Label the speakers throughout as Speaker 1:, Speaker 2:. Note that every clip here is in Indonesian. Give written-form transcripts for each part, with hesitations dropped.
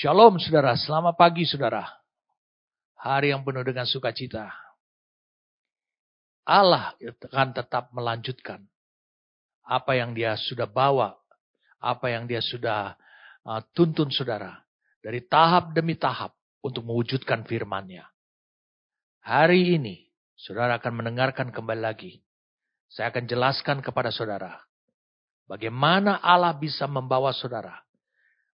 Speaker 1: Shalom saudara, selamat pagi saudara. Hari yang penuh dengan sukacita. Allah akan tetap melanjutkan apa yang dia sudah bawa, apa yang dia sudah tuntun saudara. Dari tahap demi tahap untuk mewujudkan firman-Nya. Hari ini saudara akan mendengarkan kembali lagi. Saya akan jelaskan kepada saudara bagaimana Allah bisa membawa saudara.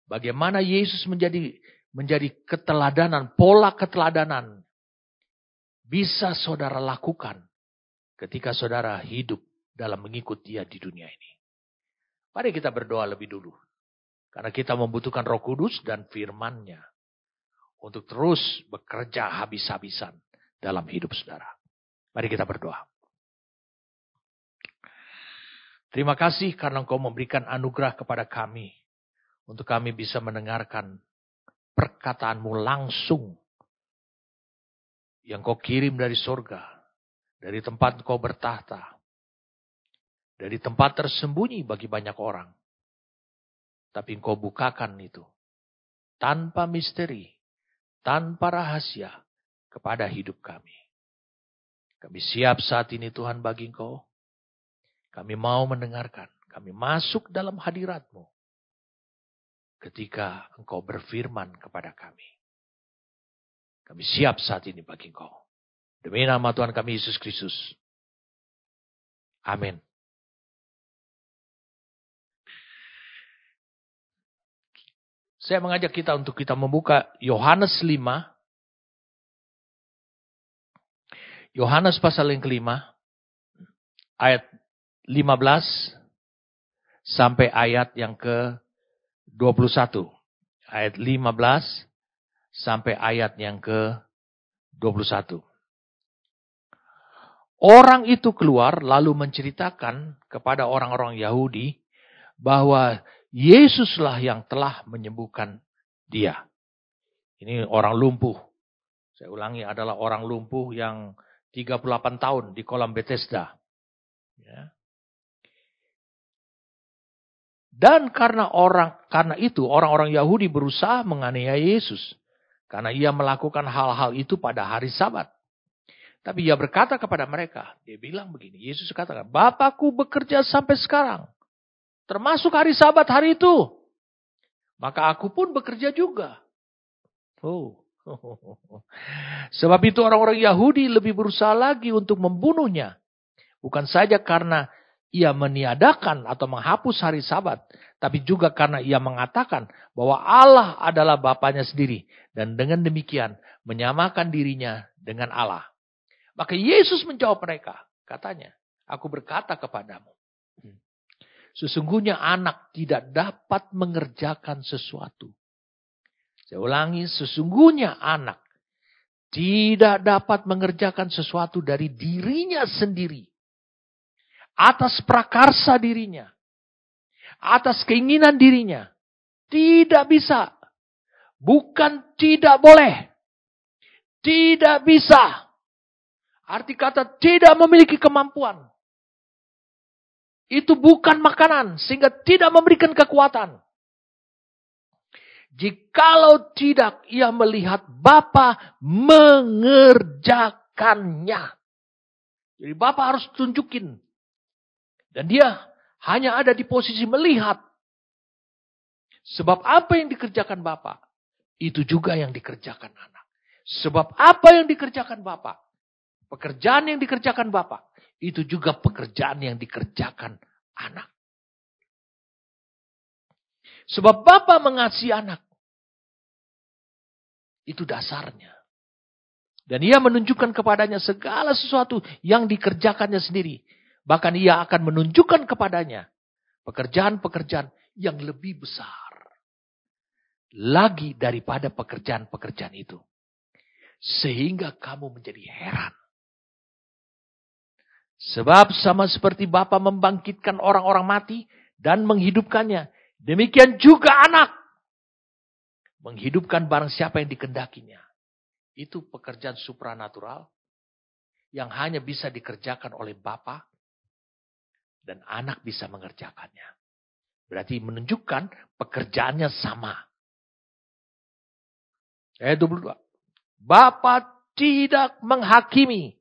Speaker 1: Bagaimana Yesus menjadi keteladanan, pola keteladanan bisa saudara lakukan ketika saudara hidup dalam mengikut Dia di dunia ini. Mari kita berdoa lebih dulu. Karena kita membutuhkan Roh Kudus dan firman-Nya untuk terus bekerja habis-habisan dalam hidup saudara. Mari kita berdoa. Terima kasih karena Engkau memberikan anugerah kepada kami. Untuk kami bisa mendengarkan perkataan-Mu langsung. Yang Kau kirim dari surga. Dari tempat Kau bertahta. Dari tempat tersembunyi bagi banyak orang. Tapi Engkau bukakan itu. Tanpa misteri. Tanpa rahasia. Kepada hidup kami. Kami siap saat ini Tuhan bagi Engkau. Kami mau mendengarkan. Kami masuk dalam hadirat-Mu. Ketika Engkau berfirman kepada kami. Kami siap saat ini bagi Engkau. Demi nama Tuhan kami Yesus Kristus. Amin. Saya mengajak kita untuk kita membuka Yohanes 5. Yohanes pasal yang kelima. Ayat 15. Sampai ayat yang ke-21. Ayat 15 sampai ayat yang ke-21. Orang itu keluar lalu menceritakan kepada orang-orang Yahudi bahwa Yesuslah yang telah menyembuhkan dia. Ini orang lumpuh. Saya ulangi, adalah orang lumpuh yang 38 tahun di kolam Bethesda. Ya. Dan karena itu orang-orang Yahudi berusaha menganiaya Yesus. Karena ia melakukan hal-hal itu pada hari Sabat. Tapi ia berkata kepada mereka. Dia bilang begini. Yesus katakan, Bapakku bekerja sampai sekarang. Termasuk hari Sabat hari itu. Maka aku pun bekerja juga. Sebab itu orang-orang Yahudi lebih berusaha lagi untuk membunuhnya. Bukan saja karena ia meniadakan atau menghapus hari Sabat. Tapi juga karena ia mengatakan bahwa Allah adalah Bapanya sendiri. Dan dengan demikian menyamakan dirinya dengan Allah. Maka Yesus menjawab mereka. Katanya, aku berkata kepadamu. Sesungguhnya anak tidak dapat mengerjakan sesuatu. Saya ulangi, sesungguhnya anak tidak dapat mengerjakan sesuatu dari dirinya sendiri. Atas prakarsa dirinya. Atas keinginan dirinya. Tidak bisa. Bukan tidak boleh. Tidak bisa. Arti kata tidak memiliki kemampuan. Itu bukan makanan. Sehingga tidak memberikan kekuatan. Jikalau tidak ia melihat Bapa mengerjakannya. Jadi Bapa harus tunjukin. Dan dia hanya ada di posisi melihat. Sebab apa yang dikerjakan Bapa, itu juga yang dikerjakan anak. Sebab apa yang dikerjakan Bapa, pekerjaan yang dikerjakan Bapa, itu juga pekerjaan yang dikerjakan anak. Sebab Bapa mengasihi anak. Itu dasarnya. Dan ia menunjukkan kepadanya segala sesuatu yang dikerjakannya sendiri. Bahkan ia akan menunjukkan kepadanya pekerjaan-pekerjaan yang lebih besar. Lagi daripada pekerjaan-pekerjaan itu. Sehingga kamu menjadi heran. Sebab sama seperti Bapa membangkitkan orang-orang mati dan menghidupkannya. Demikian juga anak. Menghidupkan barang siapa yang dikendakinya. Itu pekerjaan supranatural. Yang hanya bisa dikerjakan oleh Bapa. Dan anak bisa mengerjakannya. Berarti menunjukkan pekerjaannya sama. Ayat 22. Bapa tidak menghakimi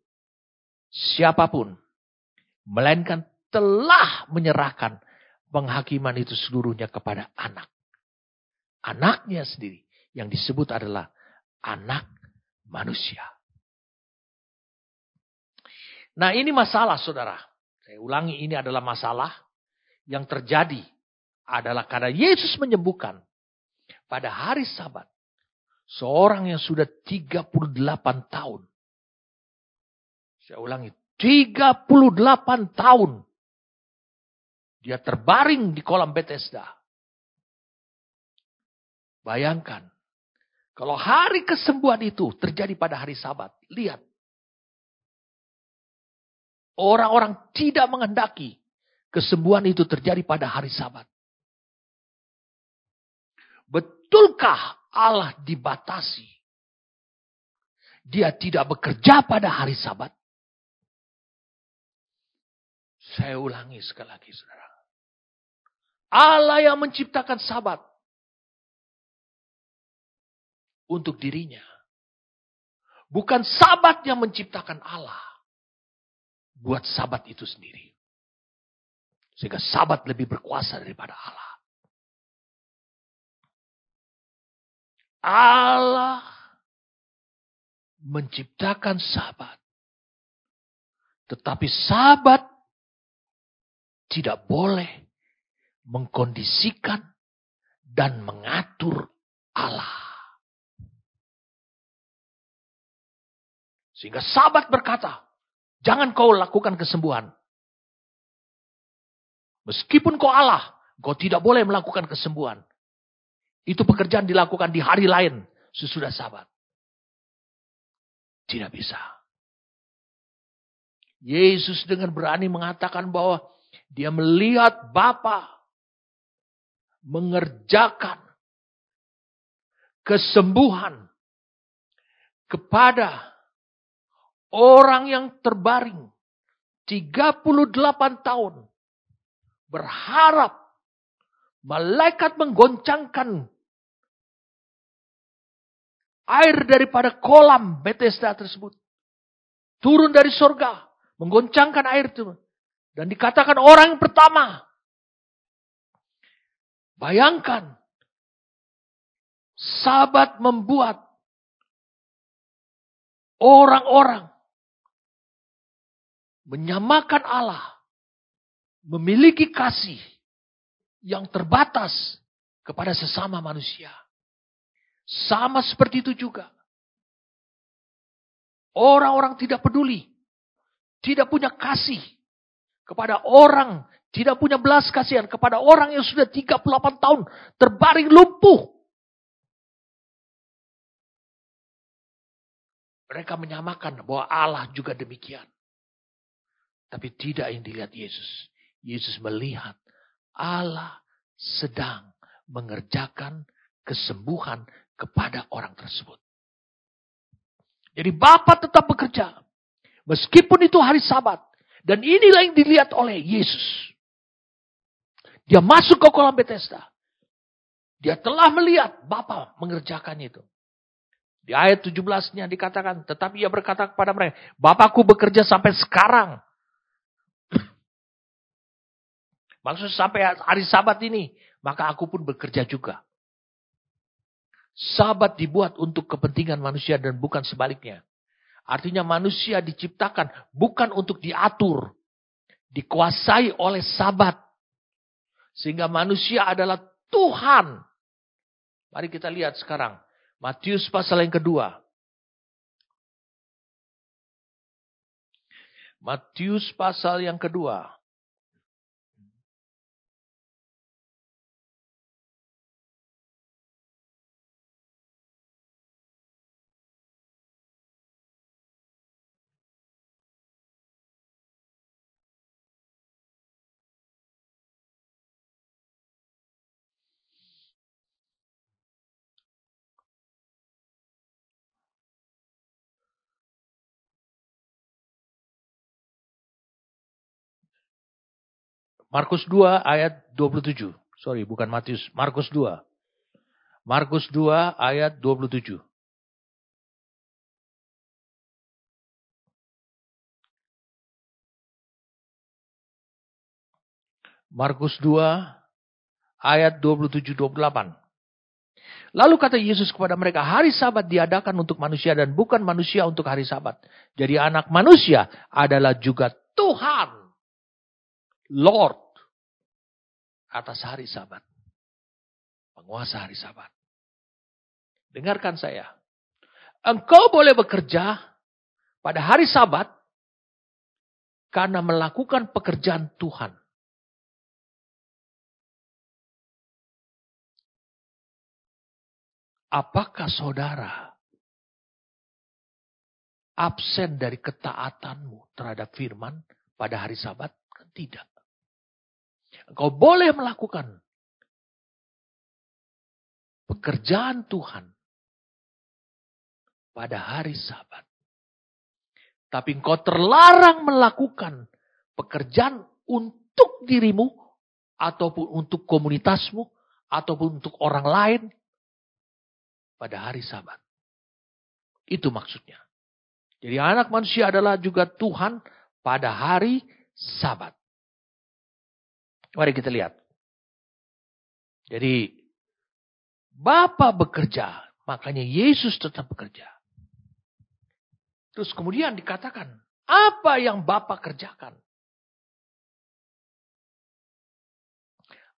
Speaker 1: siapapun, melainkan telah menyerahkan penghakiman itu seluruhnya kepada anak. Anaknya sendiri yang disebut adalah anak manusia. Nah, ini masalah, saudara. Saya ulangi, ini adalah masalah yang terjadi adalah karena Yesus menyembuhkan pada hari Sabat seorang yang sudah 38 tahun. Saya ulangi, 38 tahun. Dia terbaring di kolam Bethesda. Bayangkan, kalau hari kesembuhan itu terjadi pada hari Sabat. Lihat. Orang-orang tidak menghendaki kesembuhan itu terjadi pada hari Sabat. Betulkah Allah dibatasi? Dia tidak bekerja pada hari Sabat? Saya ulangi sekali lagi, saudara. Allah yang menciptakan Sabat untuk dirinya. Bukan Sabat yang menciptakan Allah buat Sabat itu sendiri. Sehingga Sabat lebih berkuasa daripada Allah. Allah menciptakan Sabat. Tetapi Sabat tidak boleh mengkondisikan dan mengatur Allah. Sehingga Sabat berkata, jangan kau lakukan kesembuhan. Meskipun kau Allah, kau tidak boleh melakukan kesembuhan. Itu pekerjaan dilakukan di hari lain sesudah Sabat. Tidak bisa. Yesus dengan berani mengatakan bahwa dia melihat Bapa mengerjakan kesembuhan kepada orang yang terbaring 38 tahun. Berharap malaikat menggoncangkan air daripada kolam Bethesda tersebut. Turun dari sorga. Menggoncangkan air itu. Dan dikatakan orang yang pertama. Bayangkan. Sabat membuat orang-orang menyamakan Allah. Memiliki kasih yang terbatas kepada sesama manusia. Sama seperti itu juga. Orang-orang tidak peduli. Tidak punya kasih kepada orang. Tidak punya belas kasihan kepada orang yang sudah 38 tahun terbaring lumpuh. Mereka menyamakan bahwa Allah juga demikian. Tapi tidak yang dilihat Yesus. Yesus melihat Allah sedang mengerjakan kesembuhan kepada orang tersebut. Jadi Bapa tetap bekerja. Meskipun itu hari Sabat. Dan inilah yang dilihat oleh Yesus. Dia masuk ke kolam Bethesda. Dia telah melihat Bapa mengerjakan itu. Di ayat 17-nya dikatakan, tetapi ia berkata kepada mereka, Bapakku bekerja sampai sekarang. Maksud sampai hari Sabat ini, maka aku pun bekerja juga. Sabat dibuat untuk kepentingan manusia dan bukan sebaliknya. Artinya manusia diciptakan bukan untuk diatur. Dikuasai oleh Sabat. Sehingga manusia adalah Tuhan. Mari kita lihat sekarang. Matius pasal yang kedua. Matius pasal yang kedua. Markus 2 ayat 27. Sorry, bukan Matius. Markus 2. Markus 2 ayat 27. Markus 2 ayat 27-28. Lalu kata Yesus kepada mereka, hari Sabat diadakan untuk manusia dan bukan manusia untuk hari Sabat. Jadi anak manusia adalah juga Tuhan, Lord, atas hari Sabat. Penguasa hari Sabat. Dengarkan saya. Engkau boleh bekerja pada hari Sabat karena melakukan pekerjaan Tuhan. Apakah saudara absen dari ketaatanmu terhadap firman pada hari Sabat? Tidak. Engkau boleh melakukan pekerjaan Tuhan pada hari Sabat. Tapi engkau terlarang melakukan pekerjaan untuk dirimu, ataupun untuk komunitasmu, ataupun untuk orang lain pada hari Sabat. Itu maksudnya. Jadi anak manusia adalah juga Tuhan pada hari Sabat. Mari kita lihat. Jadi Bapa bekerja, makanya Yesus tetap bekerja. Terus kemudian dikatakan, apa yang Bapa kerjakan?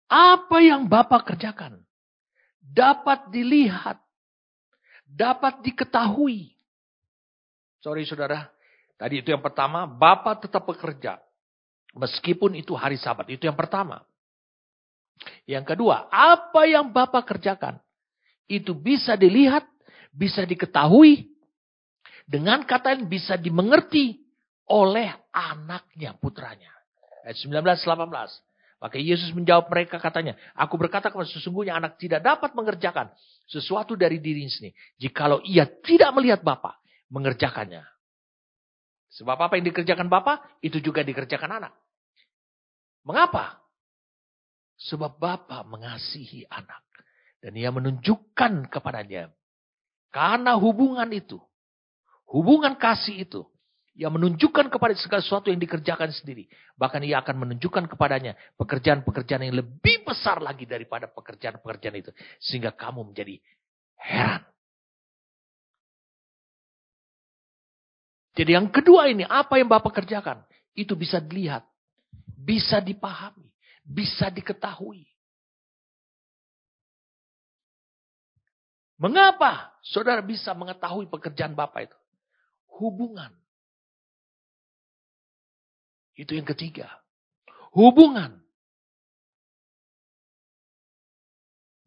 Speaker 1: Apa yang Bapa kerjakan dapat dilihat, dapat diketahui. Sorry saudara, tadi itu yang pertama, Bapa tetap bekerja. Meskipun itu hari Sabat, itu yang pertama. Yang kedua, apa yang Bapa kerjakan, itu bisa dilihat, bisa diketahui, dengan kata lain bisa dimengerti oleh anaknya, putranya. Ayat 19-18. Maka Yesus menjawab mereka katanya, aku berkata kepada sesungguhnya anak tidak dapat mengerjakan sesuatu dari dirinya sendiri, jikalau ia tidak melihat Bapa mengerjakannya. Sebab apa yang dikerjakan Bapa, itu juga dikerjakan anak. Mengapa? Sebab Bapa mengasihi anak. Dan ia menunjukkan kepadanya. Karena hubungan itu, hubungan kasih itu, ia menunjukkan kepada segala sesuatu yang dikerjakan sendiri. Bahkan ia akan menunjukkan kepadanya pekerjaan-pekerjaan yang lebih besar lagi daripada pekerjaan-pekerjaan itu. Sehingga kamu menjadi heran. Jadi yang kedua ini, apa yang Bapak kerjakan? Itu bisa dilihat, bisa dipahami, bisa diketahui. Mengapa saudara bisa mengetahui pekerjaan Bapak itu? Hubungan. Itu yang ketiga. Hubungan.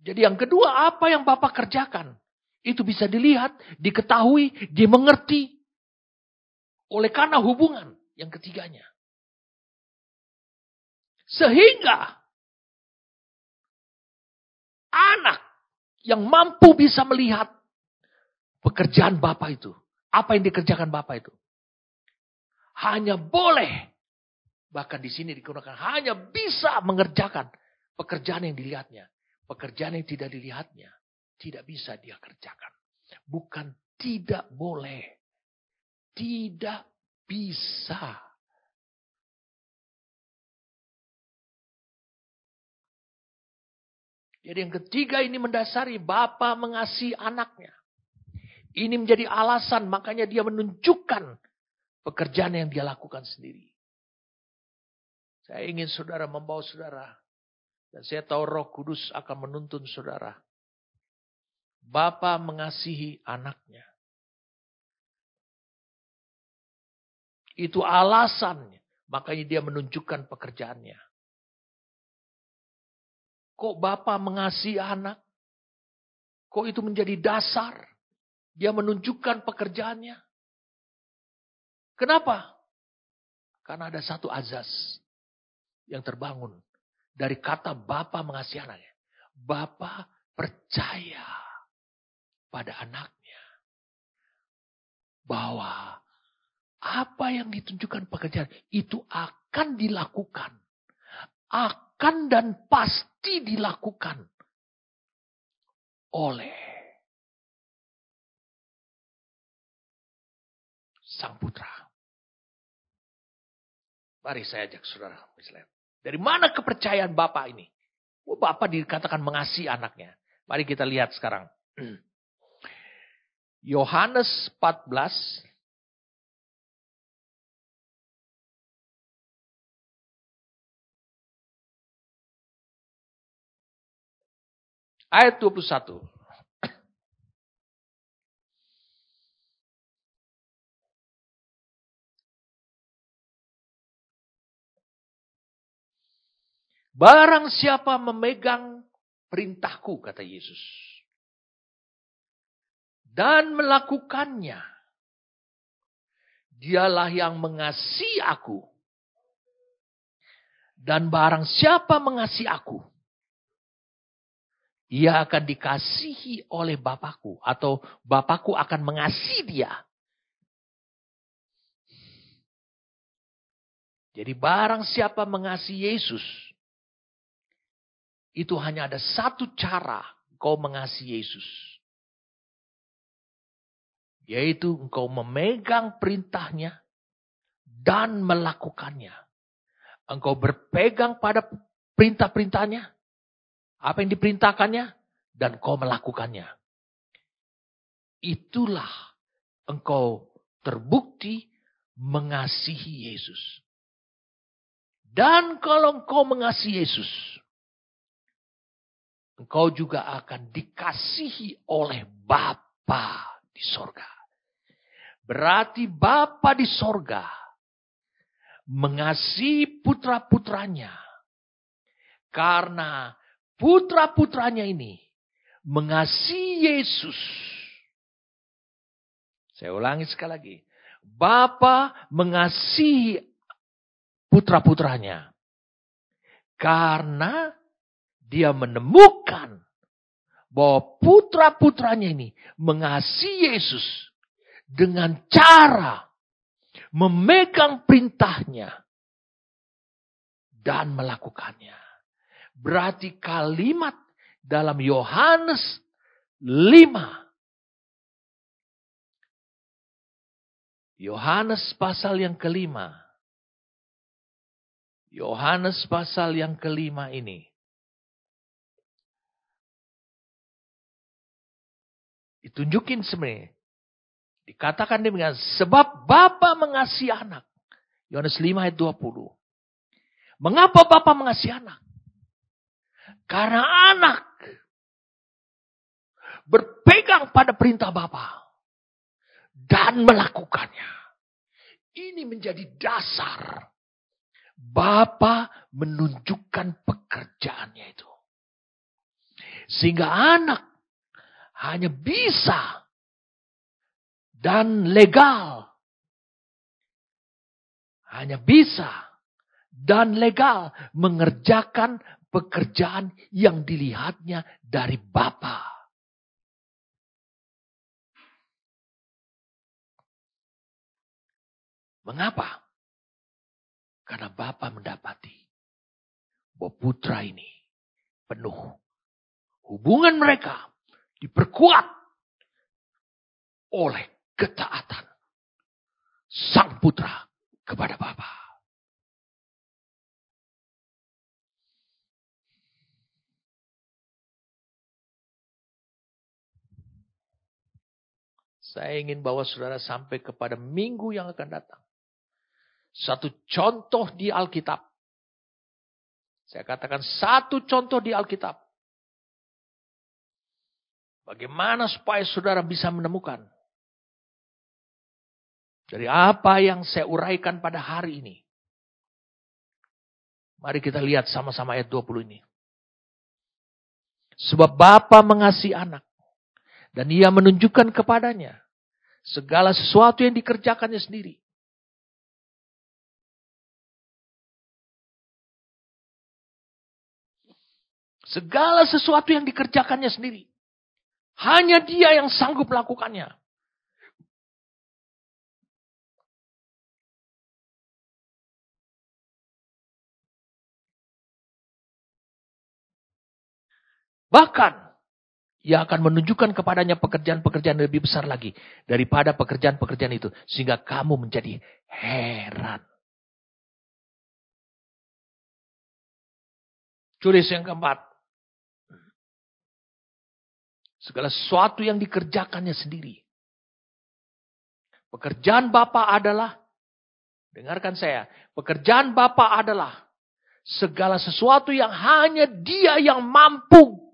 Speaker 1: Jadi yang kedua, apa yang Bapak kerjakan? Itu bisa dilihat, diketahui, dimengerti. Oleh karena hubungan yang ketiganya. Sehingga anak yang mampu bisa melihat pekerjaan Bapak itu. Apa yang dikerjakan Bapak itu. Hanya boleh. Bahkan di sini digunakan. Hanya bisa mengerjakan pekerjaan yang dilihatnya. Pekerjaan yang tidak dilihatnya. Tidak bisa dia kerjakan. Bukan tidak boleh. Tidak bisa. Jadi yang ketiga ini mendasari Bapa mengasihi anaknya. Ini menjadi alasan makanya dia menunjukkan pekerjaan yang dia lakukan sendiri. Saya ingin saudara membawa saudara. Dan saya tahu Roh Kudus akan menuntun saudara. Bapa mengasihi anaknya. Itu alasannya. Makanya dia menunjukkan pekerjaannya. Kok Bapa mengasihi anak? Kok itu menjadi dasar? Dia menunjukkan pekerjaannya. Kenapa? Karena ada satu azas yang terbangun dari kata Bapa mengasihi anaknya. Bapa percaya pada anaknya. Bahwa apa yang ditunjukkan pekerjaan itu akan dilakukan. Akan dan pasti dilakukan oleh Sang Putra. Mari saya ajak saudara. Dari mana kepercayaan Bapak ini? Bapak dikatakan mengasihi anaknya. Mari kita lihat sekarang. Yohanes 14. Ayat 21. Barang siapa memegang perintahku, kata Yesus, dan melakukannya, dialah yang mengasihi aku. Dan barang siapa mengasihi aku, ia akan dikasihi oleh Bapakku, atau Bapakku akan mengasihi dia. Jadi barang siapa mengasihi Yesus, itu hanya ada satu cara engkau mengasihi Yesus. Yaitu engkau memegang perintahnya dan melakukannya. Engkau berpegang pada perintah-perintahnya, apa yang diperintahkannya, dan engkau melakukannya. Itulah engkau terbukti mengasihi Yesus. Dan kalau engkau mengasihi Yesus, engkau juga akan dikasihi oleh Bapa di sorga. Berarti Bapa di sorga mengasihi putra-putranya. Karena putra-putranya ini mengasihi Yesus. Saya ulangi sekali lagi. Bapa mengasihi putra-putranya. Karena dia menemukan bahwa putra-putranya ini mengasihi Yesus dengan cara memegang perintahnya dan melakukannya. Berarti kalimat dalam Yohanes 5. Yohanes pasal yang kelima. Yohanes pasal yang kelima ini. Ditunjukin sebenarnya. Dikatakan demikian. Sebab Bapa mengasihi anak. Yohanes 5 ayat 20. Mengapa Bapa mengasihi anak? Karena anak berpegang pada perintah Bapa. Dan melakukannya. Ini menjadi dasar. Bapa menunjukkan pekerjaannya itu. Sehingga anak hanya bisa dan legal. Hanya bisa dan legal mengerjakan pekerjaan yang dilihatnya dari Bapa. Mengapa? Karena Bapa mendapati bahwa putra ini penuh. Hubungan mereka diperkuat oleh ketaatan sang putra kepada Bapa. Saya ingin bawa saudara sampai kepada minggu yang akan datang. Satu contoh di Alkitab. Saya katakan satu contoh di Alkitab. Bagaimana supaya saudara bisa menemukan dari apa yang saya uraikan pada hari ini. Mari kita lihat sama-sama ayat 20 ini. Sebab Bapa mengasihi anak. Dan ia menunjukkan kepadanya segala sesuatu yang dikerjakannya sendiri. Segala sesuatu yang dikerjakannya sendiri. Hanya dia yang sanggup melakukannya. Bahkan, ia akan menunjukkan kepadanya pekerjaan-pekerjaan lebih besar lagi daripada pekerjaan-pekerjaan itu. Sehingga kamu menjadi heran. Tulis yang keempat. Segala sesuatu yang dikerjakannya sendiri. Pekerjaan Bapa adalah, dengarkan saya, pekerjaan Bapa adalah segala sesuatu yang hanya Dia yang mampu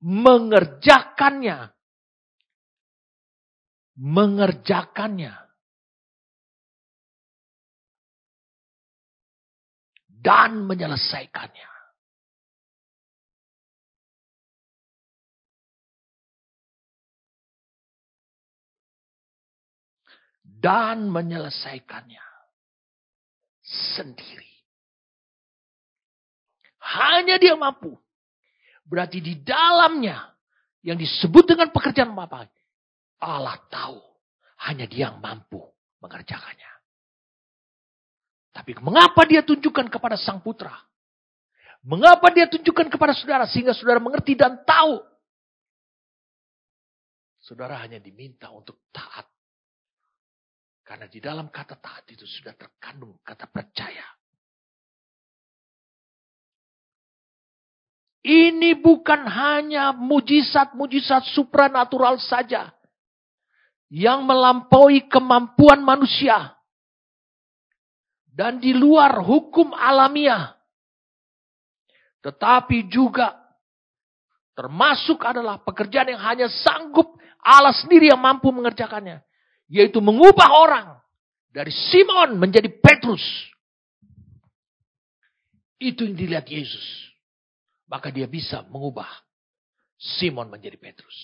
Speaker 1: mengerjakannya. Dan menyelesaikannya. Dan menyelesaikannya sendiri. Hanya Dia mampu. Berarti di dalamnya yang disebut dengan pekerjaan Bapa, Allah tahu hanya Dia yang mampu mengerjakannya. Tapi mengapa Dia tunjukkan kepada Sang Putra? Mengapa Dia tunjukkan kepada saudara sehingga saudara mengerti dan tahu? Saudara hanya diminta untuk taat. Karena di dalam kata taat itu sudah terkandung kata percaya. Ini bukan hanya mujizat-mujizat supranatural saja. Yang melampaui kemampuan manusia. Dan di luar hukum alamiah. Tetapi juga termasuk adalah pekerjaan yang hanya sanggup Allah sendiri yang mampu mengerjakannya. Yaitu mengubah orang dari Simon menjadi Petrus. Itu yang dilihat Yesus. Maka Dia bisa mengubah Simon menjadi Petrus.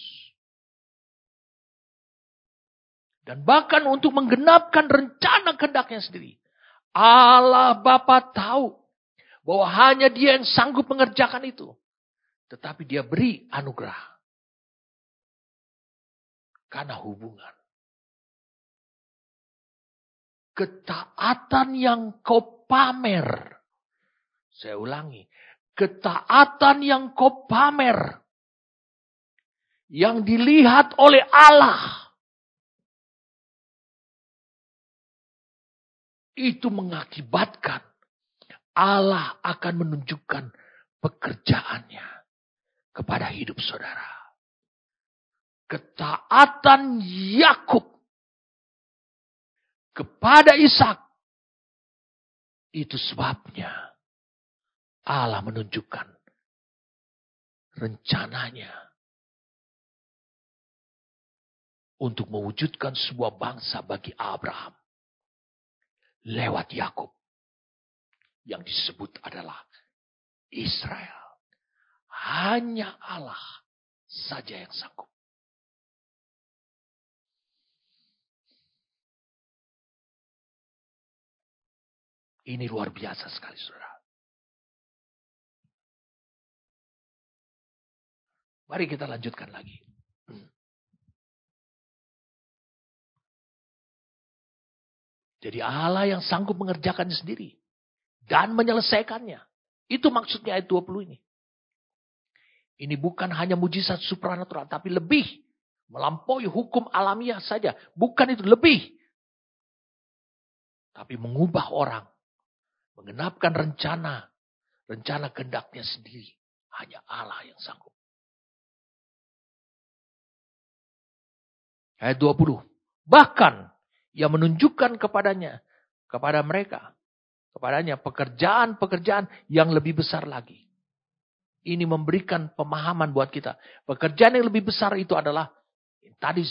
Speaker 1: Dan bahkan untuk menggenapkan rencana kehendaknya sendiri. Allah Bapa tahu bahwa hanya Dia yang sanggup mengerjakan itu. Tetapi Dia beri anugerah. Karena hubungan. Ketaatan yang kau pamer. Saya ulangi. Ketaatan yang kau pamer. Yang dilihat oleh Allah. Itu mengakibatkan Allah akan menunjukkan pekerjaannya kepada hidup saudara. Ketaatan Yakub kepada Ishak. Itu sebabnya Allah menunjukkan rencananya untuk mewujudkan sebuah bangsa bagi Abraham lewat Yakub yang disebut adalah Israel. Hanya Allah saja yang sanggup. Ini luar biasa sekali, saudara. Mari kita lanjutkan lagi. Jadi Allah yang sanggup mengerjakannya sendiri. Dan menyelesaikannya. Itu maksudnya ayat 20 ini. Ini bukan hanya mujizat supranatural. Tapi lebih. Melampaui hukum alamiah saja. Bukan itu, lebih. Tapi mengubah orang. Mengenapkan rencana kehendaknya sendiri. Hanya Allah yang sanggup. Ayat 20. Bahkan ia menunjukkan kepadanya, kepadanya pekerjaan-pekerjaan yang lebih besar lagi. Ini memberikan pemahaman buat kita. Pekerjaan yang lebih besar itu adalah, tadi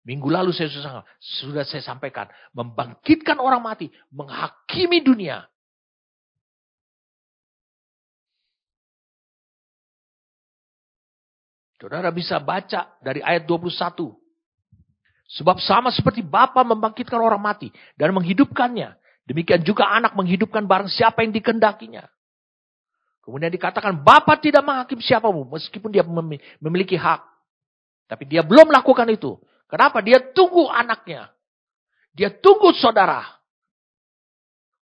Speaker 1: minggu lalu sudah saya sampaikan, membangkitkan orang mati, menghakimi dunia. Saudara bisa baca dari ayat 21. Sebab sama seperti Bapa membangkitkan orang mati dan menghidupkannya. Demikian juga anak menghidupkan barang siapa yang dikehendakinya. Kemudian dikatakan Bapa tidak menghakim siapapun meskipun dia memiliki hak. Tapi dia belum melakukan itu. Kenapa? Dia tunggu anaknya. Dia tunggu saudara.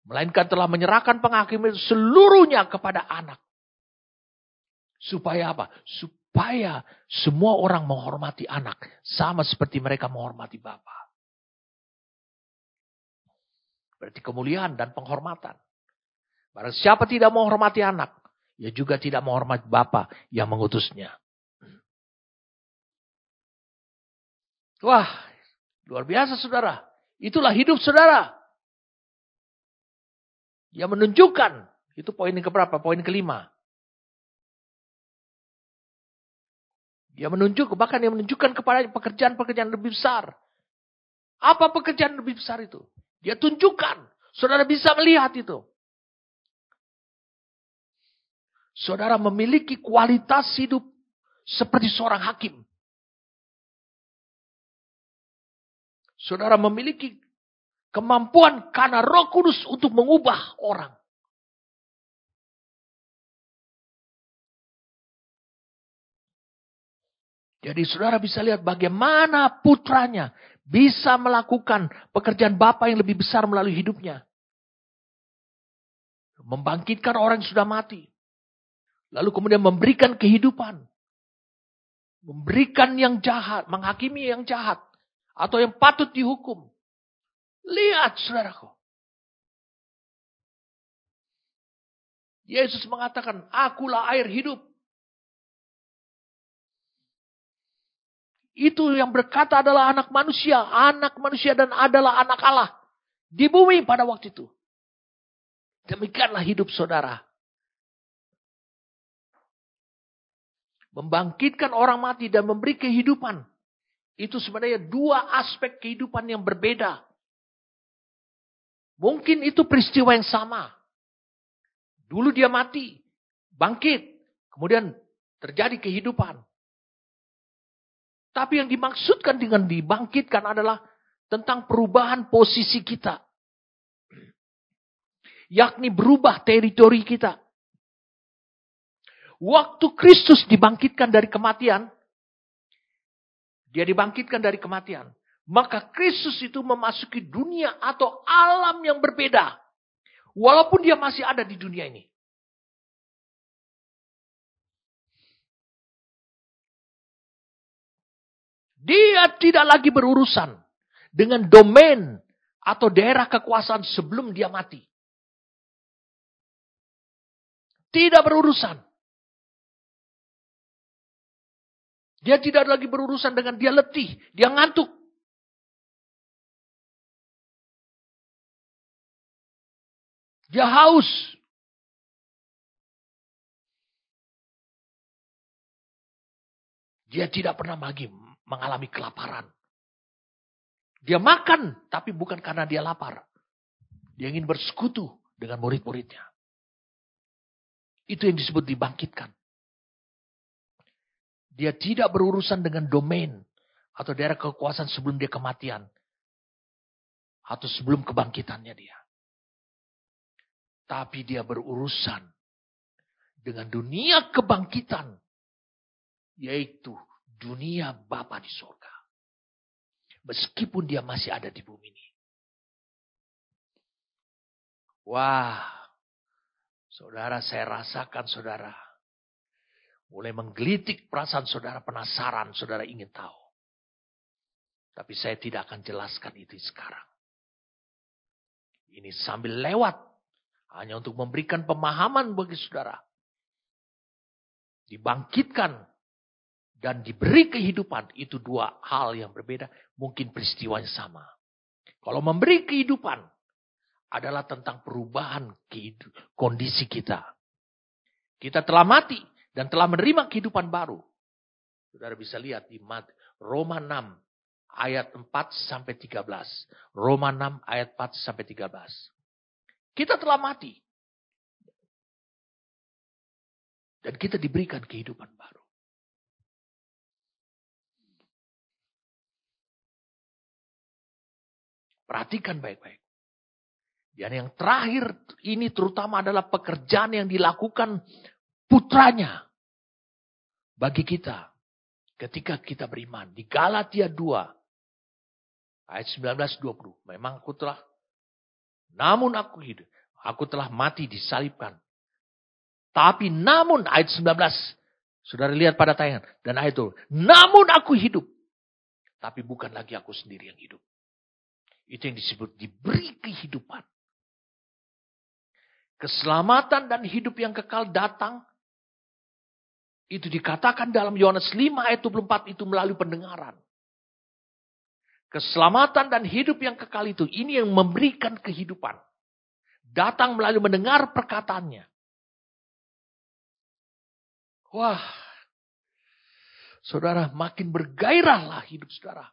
Speaker 1: Melainkan telah menyerahkan penghakiman itu seluruhnya kepada anak. Supaya apa? Supaya semua orang menghormati anak. Sama seperti mereka menghormati Bapa. Berarti kemuliaan dan penghormatan. Barang siapa tidak menghormati anak. ia juga tidak menghormati Bapa yang mengutusnya. Wah, luar biasa saudara. Itulah hidup saudara. Dia menunjukkan, itu poin yang keberapa? Poin kelima. Dia menunjukkan, bahkan dia menunjukkan kepada pekerjaan-pekerjaan lebih besar. Apa pekerjaan lebih besar itu? Dia tunjukkan. Saudara bisa melihat itu. Saudara memiliki kualitas hidup seperti seorang hakim. Saudara memiliki kemampuan karena Roh Kudus untuk mengubah orang. Jadi saudara bisa lihat bagaimana putranya bisa melakukan pekerjaan Bapa yang lebih besar melalui hidupnya. Membangkitkan orang yang sudah mati. Lalu kemudian memberikan kehidupan. Memberikan yang jahat, menghakimi yang jahat. Atau yang patut dihukum. Lihat saudaraku. Yesus mengatakan, akulah air hidup. Itu yang berkata adalah anak manusia dan adalah anak Allah. Di bumi pada waktu itu. Demikianlah hidup saudara. Membangkitkan orang mati dan memberi kehidupan. Itu sebenarnya dua aspek kehidupan yang berbeda. Mungkin itu peristiwa yang sama. Dulu dia mati, bangkit, kemudian terjadi kehidupan. Tapi yang dimaksudkan dengan dibangkitkan adalah tentang perubahan posisi kita. Yakni berubah teritori kita. Waktu Kristus dibangkitkan dari kematian, dia dibangkitkan dari kematian. Maka Kristus itu memasuki dunia atau alam yang berbeda. Walaupun dia masih ada di dunia ini. Dia tidak lagi berurusan dengan domain atau daerah kekuasaan sebelum dia mati. Tidak berurusan. Dia tidak lagi berurusan dengan dia letih, dia ngantuk. Dia haus. Dia tidak pernah lagi mengalami kelaparan. Dia makan, tapi bukan karena dia lapar. Dia ingin bersekutu dengan murid-muridnya. Itu yang disebut dibangkitkan. Dia tidak berurusan dengan domain atau daerah kekuasaan sebelum dia kematian. Atau sebelum kebangkitannya dia. Tapi dia berurusan dengan dunia kebangkitan. Yaitu dunia Bapa di surga. Meskipun dia masih ada di bumi ini. Wah. Saudara, saya rasakan saudara. Mulai menggelitik perasaan saudara, penasaran, saudara ingin tahu. Tapi saya tidak akan jelaskan itu sekarang. Ini sambil lewat. Hanya untuk memberikan pemahaman bagi saudara. Dibangkitkan dan diberi kehidupan. Itu dua hal yang berbeda. Mungkin peristiwanya sama. Kalau memberi kehidupan adalah tentang perubahan kondisi kita. Kita telah mati dan telah menerima kehidupan baru. Saudara bisa lihat di Roma 6 ayat 4-13. Roma 6 ayat 4-13. Kita telah mati. Dan kita diberikan kehidupan baru. Perhatikan baik-baik. Dan yang terakhir ini terutama adalah pekerjaan yang dilakukan putranya. Bagi kita. Ketika kita beriman. Di Galatia 2. Ayat 19-20. Memang aku telah. Namun aku hidup. Aku telah mati disalibkan. Tapi namun ayat 19. Saudara lihat pada tayangan. Dan ayat itu. Namun aku hidup. Tapi bukan lagi aku sendiri yang hidup. Itu yang disebut diberi kehidupan. Keselamatan dan hidup yang kekal datang. Itu dikatakan dalam Yohanes 5 ayat 24 itu melalui pendengaran. Keselamatan dan hidup yang kekal itu, ini yang memberikan kehidupan. Datang melalui mendengar perkataannya. Wah, saudara, makin bergairahlah hidup saudara.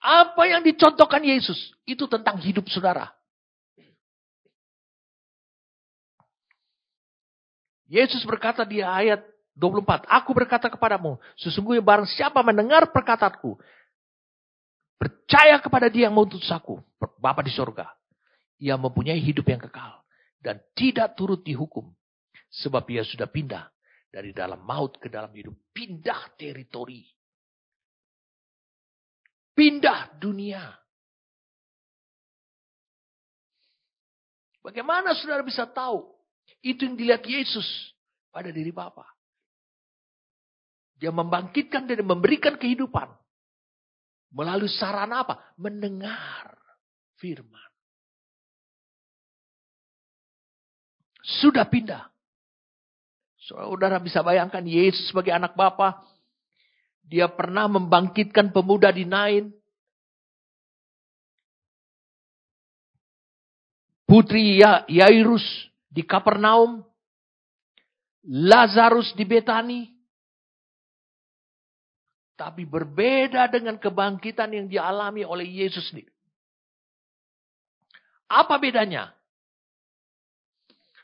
Speaker 1: Apa yang dicontohkan Yesus, itu tentang hidup saudara. Yesus berkata di ayat 24, aku berkata kepadamu, sesungguhnya barang siapa mendengar perkataanku, percaya kepada dia yang mengutus aku, Bapa di sorga, ia mempunyai hidup yang kekal dan tidak turut dihukum, sebab ia sudah pindah dari dalam maut ke dalam hidup. Pindah teritori. Pindah dunia. Bagaimana saudara bisa tahu? Itu yang dilihat Yesus pada diri Bapa. Dia membangkitkan dan memberikan kehidupan. Melalui sarana apa? Mendengar firman. Sudah pindah. Saudara bisa bayangkan Yesus sebagai anak Bapa. Dia pernah membangkitkan pemuda di Nain. Putri Yairus di Kapernaum. Lazarus di Betani. Tapi berbeda dengan kebangkitan yang dialami oleh Yesus sendiri. Apa bedanya?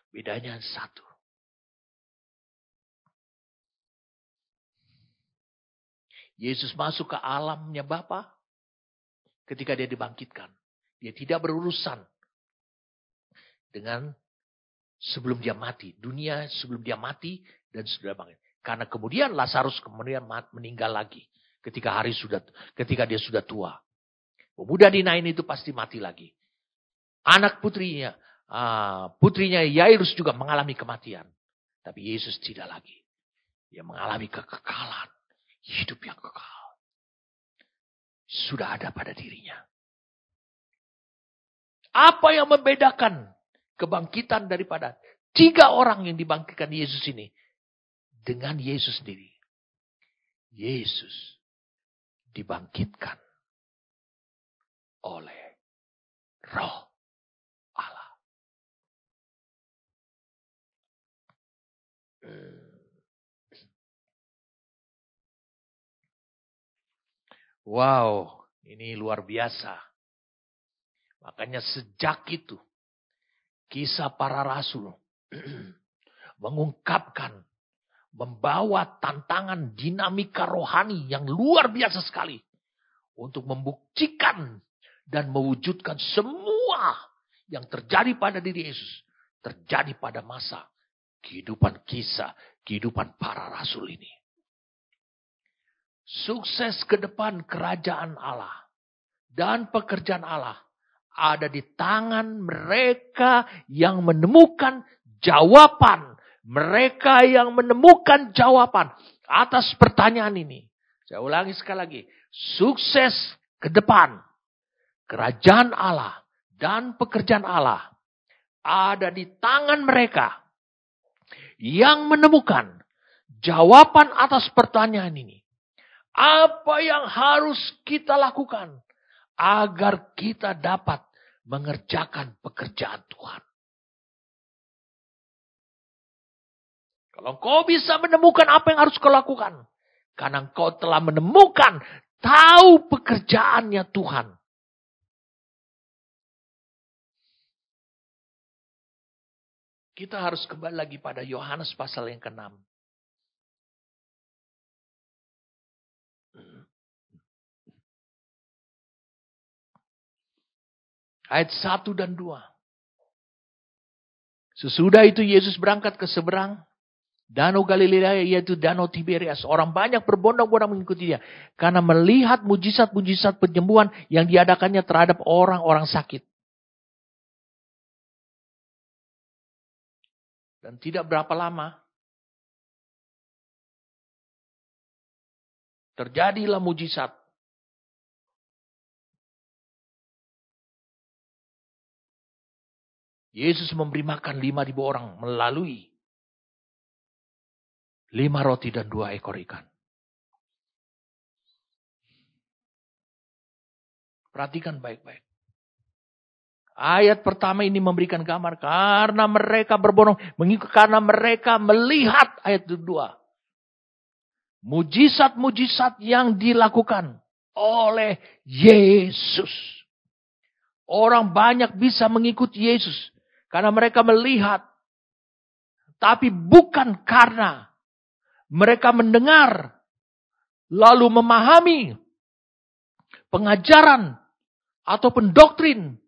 Speaker 1: Bedanya satu. Yesus masuk ke alamnya Bapa ketika dia dibangkitkan. Dia tidak berurusan dengan sebelum dia mati. Dunia sebelum dia mati dan sudah bangkit. Karena kemudian Lazarus kemudian meninggal lagi. Ketika dia sudah tua. Pemuda di Nain itu pasti mati lagi. Anak putrinya Yairus juga mengalami kematian. Tapi Yesus tidak lagi. Dia mengalami kekekalan. Hidup yang kekal. Sudah ada pada dirinya. Apa yang membedakan kebangkitan daripada 3 orang yang dibangkitkan Yesus ini dengan Yesus sendiri? Yesus dibangkitkan oleh Roh Allah. Wow, ini luar biasa. Makanya sejak itu, kisah para rasul mengungkapkan, membawa tantangan dinamika rohani yang luar biasa sekali. Untuk membuktikan dan mewujudkan semua yang terjadi pada diri Yesus. Terjadi pada masa kehidupan para rasul ini. Sukses ke depan kerajaan Allah dan pekerjaan Allah ada di tangan mereka yang menemukan jawaban. Mereka yang menemukan jawaban atas pertanyaan ini. Saya ulangi sekali lagi. Sukses ke depan kerajaan Allah dan pekerjaan Allah ada di tangan mereka yang menemukan jawaban atas pertanyaan ini. Apa yang harus kita lakukan agar kita dapat mengerjakan pekerjaan Tuhan? Kalau engkau bisa menemukan apa yang harus kau lakukan, karena engkau telah menemukan, tahu pekerjaannya Tuhan. Kita harus kembali lagi pada Yohanes pasal yang ke-6. Ayat 1 dan 2. Sesudah itu Yesus berangkat ke seberang Danau Galilea, yaitu Danau Tiberias. Orang banyak berbondong-bondong mengikuti dia. Karena melihat mujizat-mujizat penyembuhan yang diadakannya terhadap orang-orang sakit. Dan tidak berapa lama, terjadilah mujizat. Yesus memberi makan 5.000 orang melalui 5 roti dan 2 ekor ikan. Perhatikan baik-baik. Ayat pertama ini memberikan gambar karena mereka berbondong, karena mereka melihat ayat 2. Mujizat-mujizat yang dilakukan oleh Yesus. Orang banyak bisa mengikuti Yesus karena mereka melihat. Tapi bukan karena mereka mendengar lalu memahami pengajaran atau pendoktrin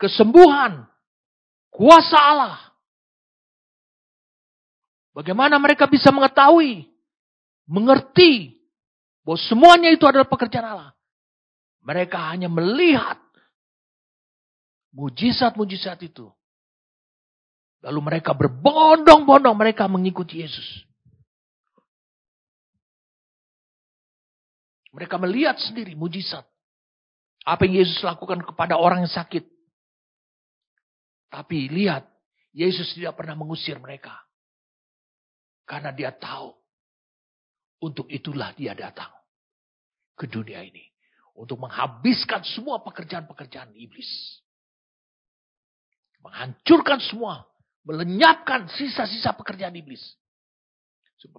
Speaker 1: kesembuhan, kuasa Allah. Bagaimana mereka bisa mengetahui, mengerti bahwa semuanya itu adalah pekerjaan Allah. Mereka hanya melihat mujizat-mujizat itu. Lalu mereka berbondong-bondong, mereka mengikuti Yesus. Mereka melihat sendiri mujizat. Apa yang Yesus lakukan kepada orang yang sakit. Tapi lihat, Yesus tidak pernah mengusir mereka. Karena dia tahu, untuk itulah dia datang ke dunia ini. Untuk menghabiskan semua pekerjaan-pekerjaan iblis. Menghancurkan semua. Melenyapkan sisa-sisa pekerjaan iblis.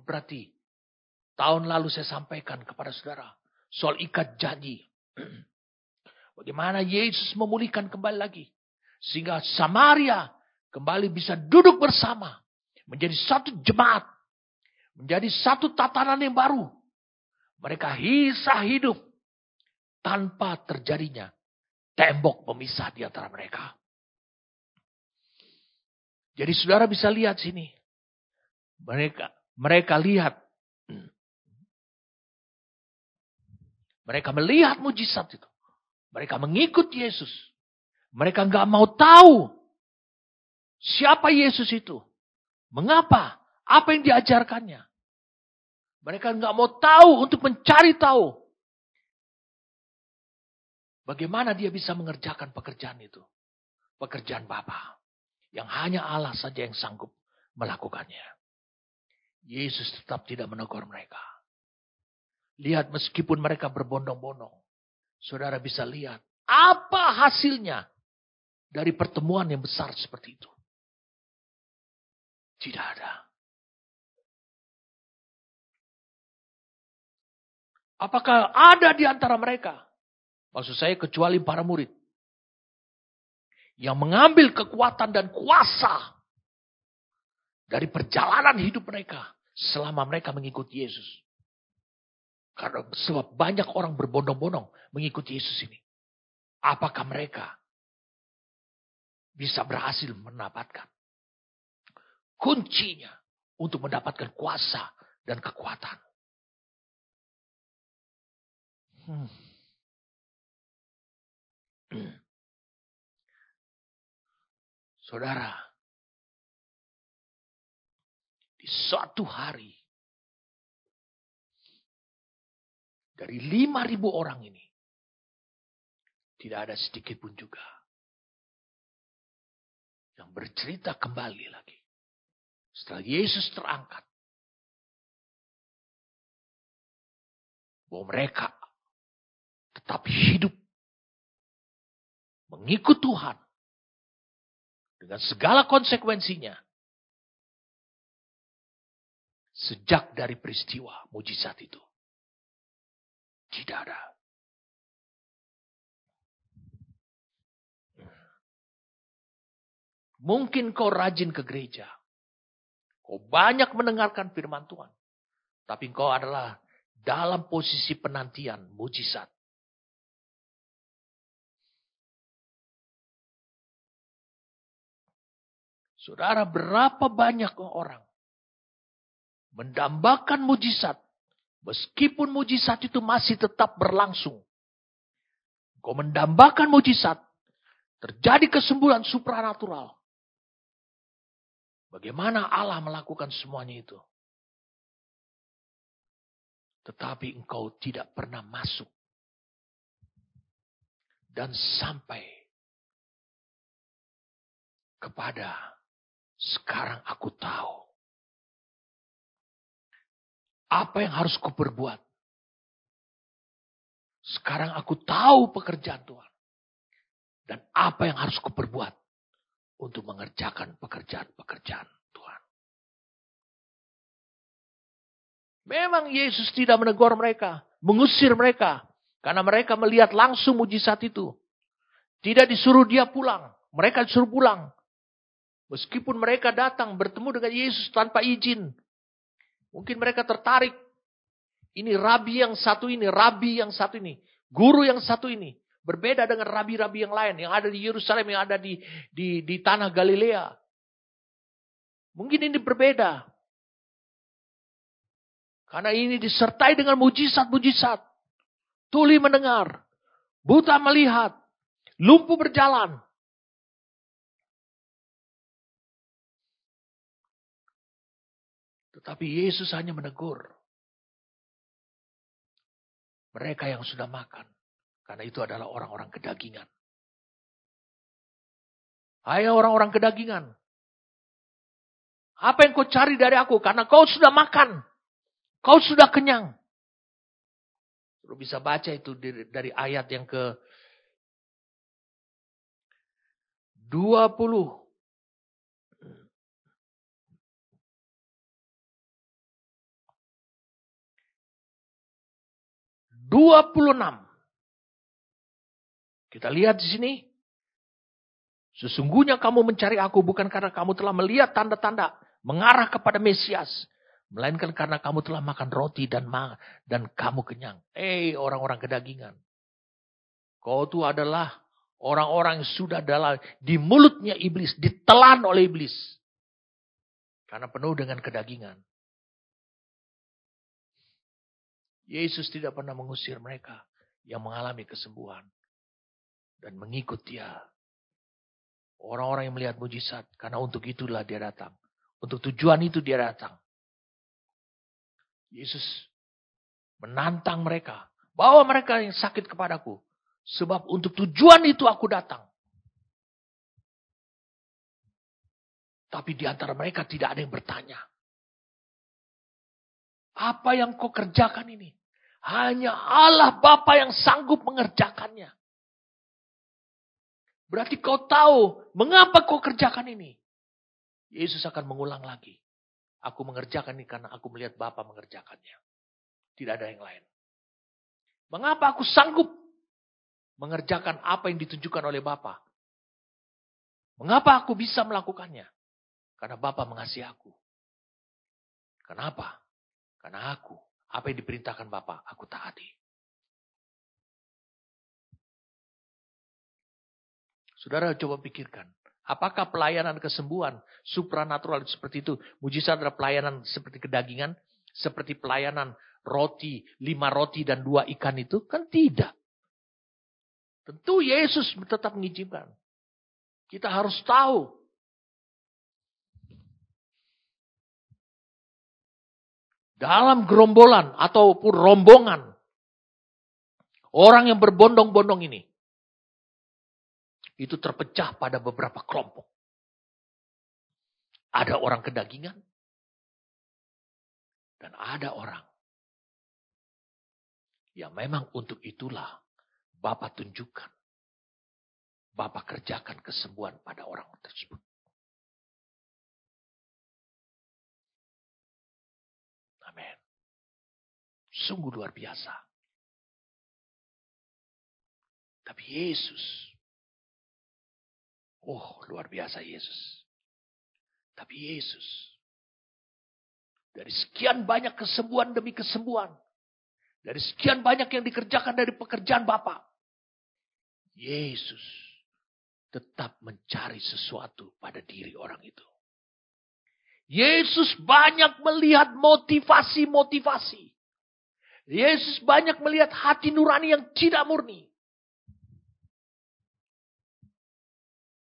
Speaker 1: Berarti, tahun lalu saya sampaikan kepada saudara. Soal ikat janji. Bagaimana Yesus memulihkan kembali lagi. Sehingga Samaria kembali bisa duduk bersama. Menjadi satu jemaat. Menjadi satu tatanan yang baru. Mereka bisa hidup. Tanpa terjadinya tembok pemisah di antara mereka. Jadi saudara bisa lihat sini. Mereka lihat. Mereka melihat mujizat itu. Mereka mengikut Yesus. Mereka nggak mau tahu siapa Yesus itu. Mengapa? Apa yang diajarkannya? Mereka nggak mau tahu untuk mencari tahu. Bagaimana dia bisa mengerjakan pekerjaan itu? Pekerjaan Bapa. Yang hanya Allah saja yang sanggup melakukannya. Yesus tetap tidak menegur mereka. Lihat meskipun mereka berbondong-bondong. Saudara bisa lihat. Apa hasilnya dari pertemuan yang besar seperti itu? Tidak ada. Apakah ada di antara mereka? Maksud saya kecuali para murid. Yang mengambil kekuatan dan kuasa dari perjalanan hidup mereka selama mereka mengikuti Yesus. Karena sebab banyak orang berbondong-bondong mengikuti Yesus ini. Apakah mereka bisa berhasil mendapatkan kuncinya untuk mendapatkan kuasa dan kekuatan? Saudara, di suatu hari dari 5.000 orang ini tidak ada sedikit pun juga yang bercerita kembali lagi. Setelah Yesus terangkat. Bahwa mereka tetap hidup. Mengikut Tuhan. Dengan segala konsekuensinya. Sejak dari peristiwa mujizat itu. Tidak ada. Mungkin kau rajin ke gereja. Kau banyak mendengarkan firman Tuhan. Tapi kau adalah dalam posisi penantian mujizat. Saudara, berapa banyak orang mendambakan mujizat. Meskipun mujizat itu masih tetap berlangsung. Kau mendambakan mujizat. Terjadi kesembuhan supranatural. Bagaimana Allah melakukan semuanya itu? Tetapi engkau tidak pernah masuk. Dan sampai kepada sekarang aku tahu apa yang harus kuperbuat. Sekarang aku tahu pekerjaan Tuhan. Dan apa yang harus kuperbuat untuk mengerjakan pekerjaan-pekerjaan Tuhan. Memang Yesus tidak menegur mereka, mengusir mereka. Karena mereka melihat langsung mujizat itu. Tidak disuruh dia pulang. Mereka disuruh pulang. Meskipun mereka datang bertemu dengan Yesus tanpa izin. Mungkin mereka tertarik. Ini rabi yang satu ini, rabi yang satu ini. Guru yang satu ini. Berbeda dengan rabi-rabi yang lain. Yang ada di Yerusalem, yang ada di tanah Galilea. Mungkin ini berbeda. Karena ini disertai dengan mujizat-mujizat. Tuli mendengar. Buta melihat. Lumpuh berjalan. Tetapi Yesus hanya menegur mereka yang sudah makan. Karena itu adalah orang-orang kedagingan. Hai orang-orang kedagingan. Apa yang kau cari dari aku? Karena kau sudah makan. Kau sudah kenyang. Lu bisa baca itu dari ayat yang ke 20. 26. Kita lihat di sini. Sesungguhnya kamu mencari aku bukan karena kamu telah melihat tanda-tanda mengarah kepada Mesias. Melainkan karena kamu telah makan roti dan kamu kenyang. Orang-orang kedagingan. Kau itu adalah orang-orang yang sudah di mulutnya iblis. Ditelan oleh iblis. Karena penuh dengan kedagingan. Yesus tidak pernah mengusir mereka yang mengalami kesembuhan. Dan mengikut dia. Orang-orang yang melihat mujizat. Karena untuk itulah dia datang. Untuk tujuan itu dia datang. Yesus menantang mereka. Bawa mereka yang sakit kepadaku. Sebab untuk tujuan itu aku datang. Tapi di antara mereka tidak ada yang bertanya. Apa yang kau kerjakan ini? Hanya Allah Bapa yang sanggup mengerjakannya. Berarti kau tahu mengapa kau kerjakan ini. Yesus akan mengulang lagi. Aku mengerjakan ini karena aku melihat Bapa mengerjakannya. Tidak ada yang lain. Mengapa aku sanggup mengerjakan apa yang ditunjukkan oleh Bapa? Mengapa aku bisa melakukannya? Karena Bapa mengasihi aku. Kenapa? Karena apa yang diperintahkan Bapa, aku taati. Saudara coba pikirkan. Apakah pelayanan kesembuhan supranatural seperti itu? Mujizat adalah pelayanan seperti kedagingan. Seperti pelayanan 5 roti dan 2 ikan itu? Kan tidak. Tentu Yesus tetap mengizinkan. Kita harus tahu. Dalam gerombolan ataupun rombongan. Orang yang berbondong-bondong ini. Itu terpecah pada beberapa kelompok. Ada orang kedagingan. Dan ada orang. Yang memang untuk itulah Bapa tunjukkan. Bapa kerjakan kesembuhan pada orang tersebut. Amin. Sungguh luar biasa. Tapi Yesus. Luar biasa Yesus. Tapi Yesus. Dari sekian banyak kesembuhan demi kesembuhan. Dari sekian banyak yang dikerjakan dari pekerjaan Bapa. Yesus tetap mencari sesuatu pada diri orang itu. Yesus banyak melihat motivasi-motivasi. Yesus banyak melihat hati nurani yang tidak murni.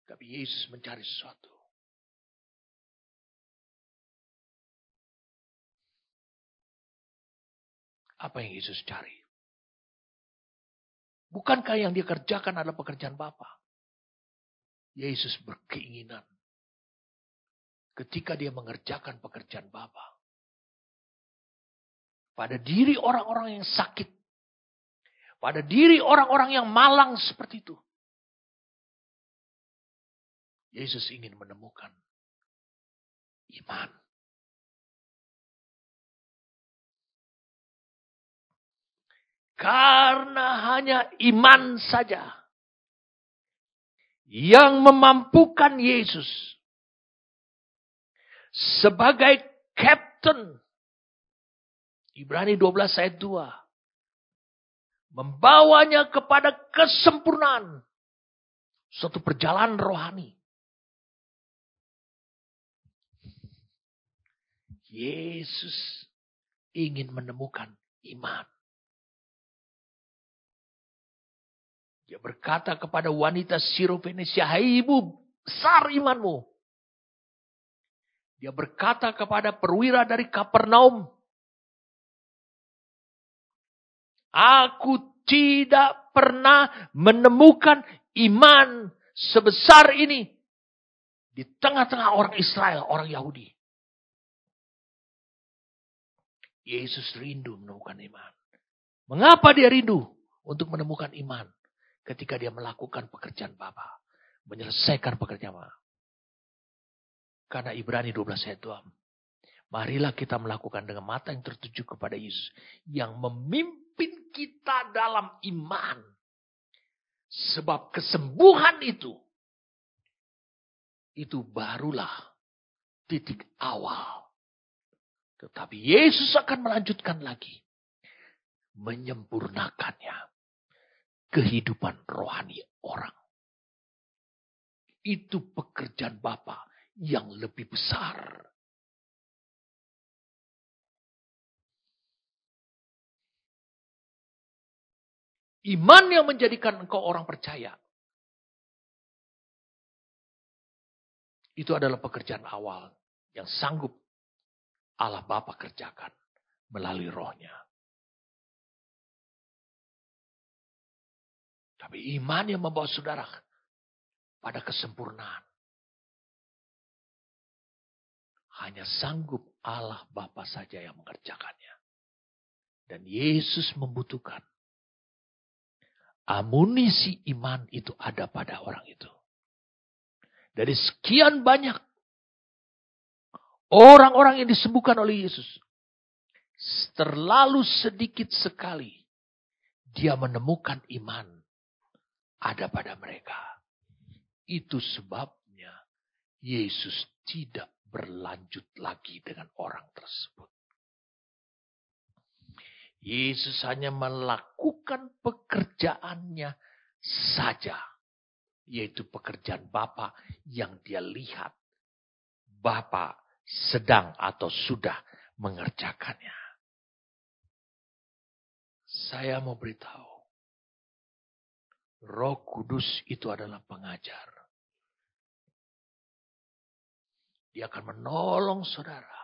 Speaker 1: Tapi Yesus mencari sesuatu. Apa yang Yesus cari? Bukankah yang dia kerjakan adalah pekerjaan Bapa? Yesus berkeinginan ketika dia mengerjakan pekerjaan Bapa. Pada diri orang-orang yang sakit. Pada diri orang-orang yang malang seperti itu. Yesus ingin menemukan iman. Karena hanya iman saja yang memampukan Yesus sebagai kapten. Ibrani 12 ayat 2. Membawanya kepada kesempurnaan. Suatu perjalanan rohani. Yesus ingin menemukan iman. Dia berkata kepada wanita Sirofenesia, "Hai ibu, besar imanmu." Dia berkata kepada perwira dari Kapernaum, "Aku tidak pernah menemukan iman sebesar ini di tengah-tengah orang Israel, orang Yahudi." Yesus rindu menemukan iman. Mengapa dia rindu untuk menemukan iman? Ketika dia melakukan pekerjaan Bapa. Menyelesaikan pekerjaan Bapa. Karena Ibrani 12 ayat 2. Marilah kita melakukan dengan mata yang tertuju kepada Yesus. Yang memimpin kita dalam iman. Sebab kesembuhan itu barulah titik awal. Tetapi Yesus akan melanjutkan lagi. Menyempurnakannya. Kehidupan rohani orang. Itu pekerjaan Bapa yang lebih besar. Iman yang menjadikan engkau orang percaya. Itu adalah pekerjaan awal yang sanggup Allah Bapa kerjakan melalui rohnya. Tapi iman yang membawa saudara pada kesempurnaan. Hanya sanggup Allah Bapa saja yang mengerjakannya. Dan Yesus membutuhkan amunisi iman itu ada pada orang itu. Dari sekian banyak orang-orang yang disembuhkan oleh Yesus, terlalu sedikit sekali dia menemukan iman ada pada mereka. Itu sebabnya Yesus tidak berlanjut lagi dengan orang tersebut. Yesus hanya melakukan pekerjaannya saja. Yaitu pekerjaan Bapa yang dia lihat. Bapa sedang atau sudah mengerjakannya. Saya mau beritahu. Roh Kudus itu adalah pengajar. Dia akan menolong saudara.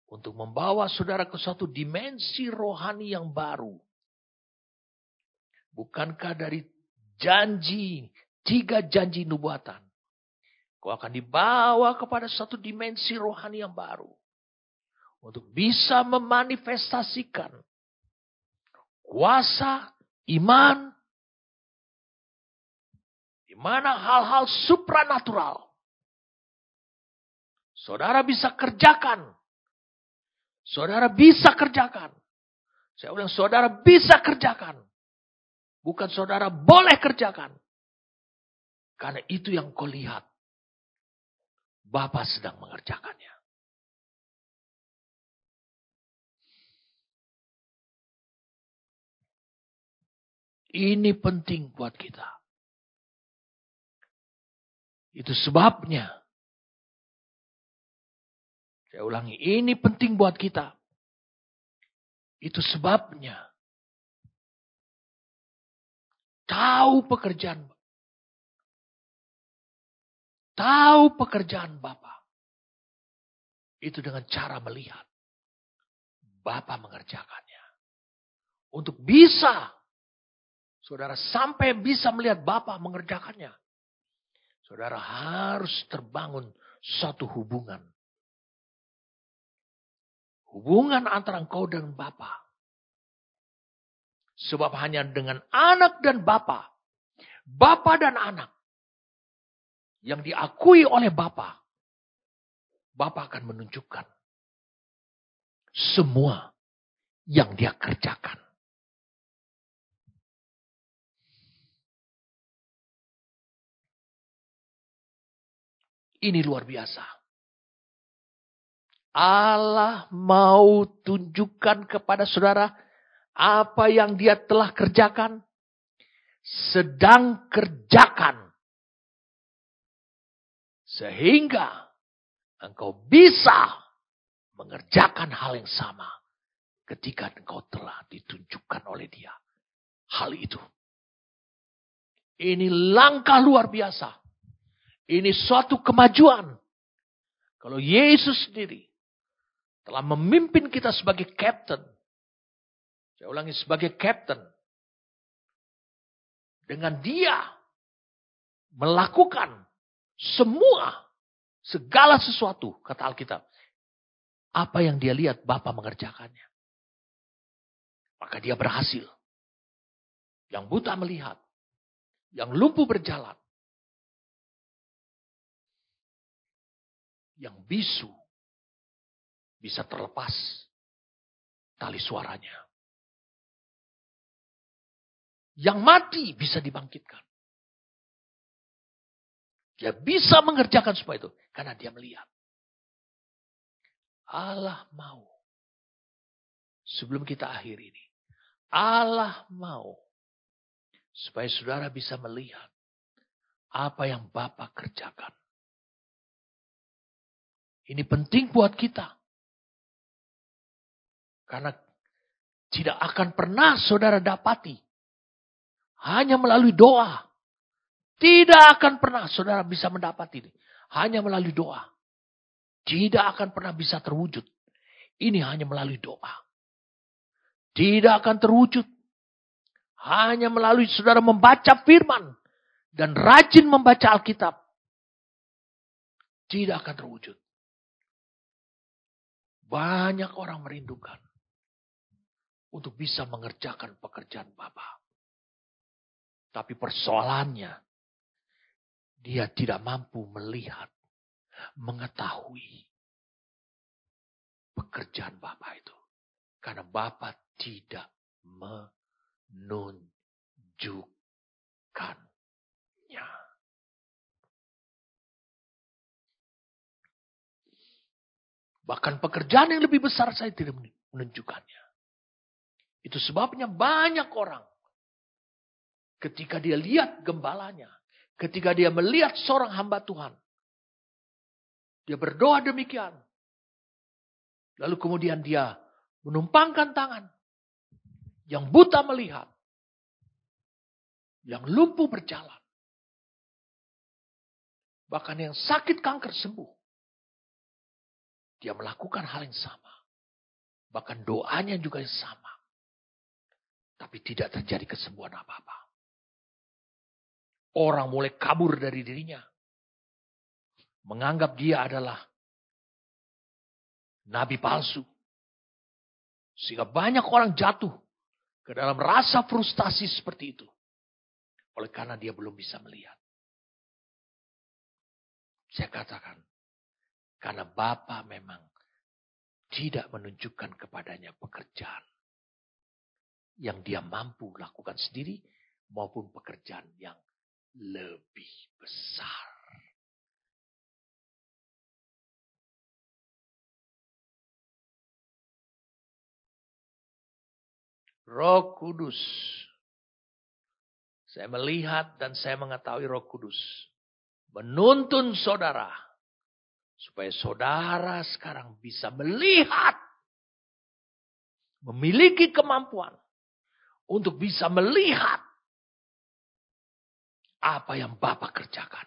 Speaker 1: Untuk membawa saudara ke suatu dimensi rohani yang baru. Bukankah dari janji, 3 janji nubuatan. Kau akan dibawa kepada satu dimensi rohani yang baru. Untuk bisa memanifestasikan kuasa, iman. Di mana hal-hal supranatural. Saudara bisa kerjakan. Saudara bisa kerjakan. Saya ulang, saudara bisa kerjakan. Bukan saudara boleh kerjakan. Karena itu yang kau lihat. Bapa sedang mengerjakannya. Ini penting buat kita. Itu sebabnya. Saya ulangi, ini penting buat kita. Itu sebabnya. Tahu pekerjaan Bapa. Itu dengan cara melihat. Bapa mengerjakannya. Untuk bisa. Saudara sampai bisa melihat Bapa mengerjakannya. Saudara harus terbangun satu hubungan. Hubungan antara engkau dan Bapa. Sebab hanya dengan anak dan Bapa, Bapa dan anak, yang diakui oleh Bapa, Bapa akan menunjukkan semua yang dia kerjakan. Ini luar biasa. Allah mau tunjukkan kepada saudara apa yang dia telah kerjakan, sedang kerjakan. Sehingga engkau bisa mengerjakan hal yang sama ketika engkau telah ditunjukkan oleh dia. Hal itu. Ini langkah luar biasa. Ini suatu kemajuan. Kalau Yesus sendiri telah memimpin kita sebagai kapten. Saya ulangi, sebagai kapten. Dengan dia melakukan segala sesuatu, kata Alkitab. Apa yang dia lihat, Bapa mengerjakannya. Maka dia berhasil. Yang buta melihat. Yang lumpuh berjalan. Yang bisu bisa terlepas tali suaranya. Yang mati bisa dibangkitkan. Dia bisa mengerjakan semua itu karena dia melihat. Allah mau. Sebelum kita akhir ini. Allah mau. Supaya saudara bisa melihat apa yang Bapa kerjakan. Ini penting buat kita. Karena tidak akan pernah saudara dapati. Hanya melalui doa. Tidak akan pernah saudara bisa mendapat ini. Hanya melalui doa. Tidak akan pernah bisa terwujud. Ini hanya melalui doa. Tidak akan terwujud. Hanya melalui saudara membaca firman. Dan rajin membaca Alkitab. Tidak akan terwujud. Banyak orang merindukan. Untuk bisa mengerjakan pekerjaan Bapa. Tapi persoalannya. Dia tidak mampu melihat. Mengetahui. Pekerjaan Bapa itu. Karena Bapa tidak menunjukkannya. Bahkan pekerjaan yang lebih besar saya tidak menunjukkannya. Itu sebabnya banyak orang. Ketika dia lihat gembalanya. Ketika dia melihat seorang hamba Tuhan. Dia berdoa demikian. Lalu kemudian dia menumpangkan tangan. Yang buta melihat. Yang lumpuh berjalan. Bahkan yang sakit kanker sembuh. Dia melakukan hal yang sama. Bahkan doanya juga yang sama. Tapi tidak terjadi kesembuhan apa-apa. Orang mulai kabur dari dirinya. Menganggap dia adalah nabi palsu. Sehingga banyak orang jatuh ke dalam rasa frustasi seperti itu. Oleh karena dia belum bisa melihat. Saya katakan. Karena Bapa memang tidak menunjukkan kepadanya pekerjaan. Yang dia mampu lakukan sendiri. Maupun pekerjaan yang lebih besar. Roh Kudus. Saya melihat dan saya mengetahui Roh Kudus. Menuntun saudara. Supaya saudara sekarang bisa melihat. Memiliki kemampuan. Untuk bisa melihat. Apa yang Bapa kerjakan.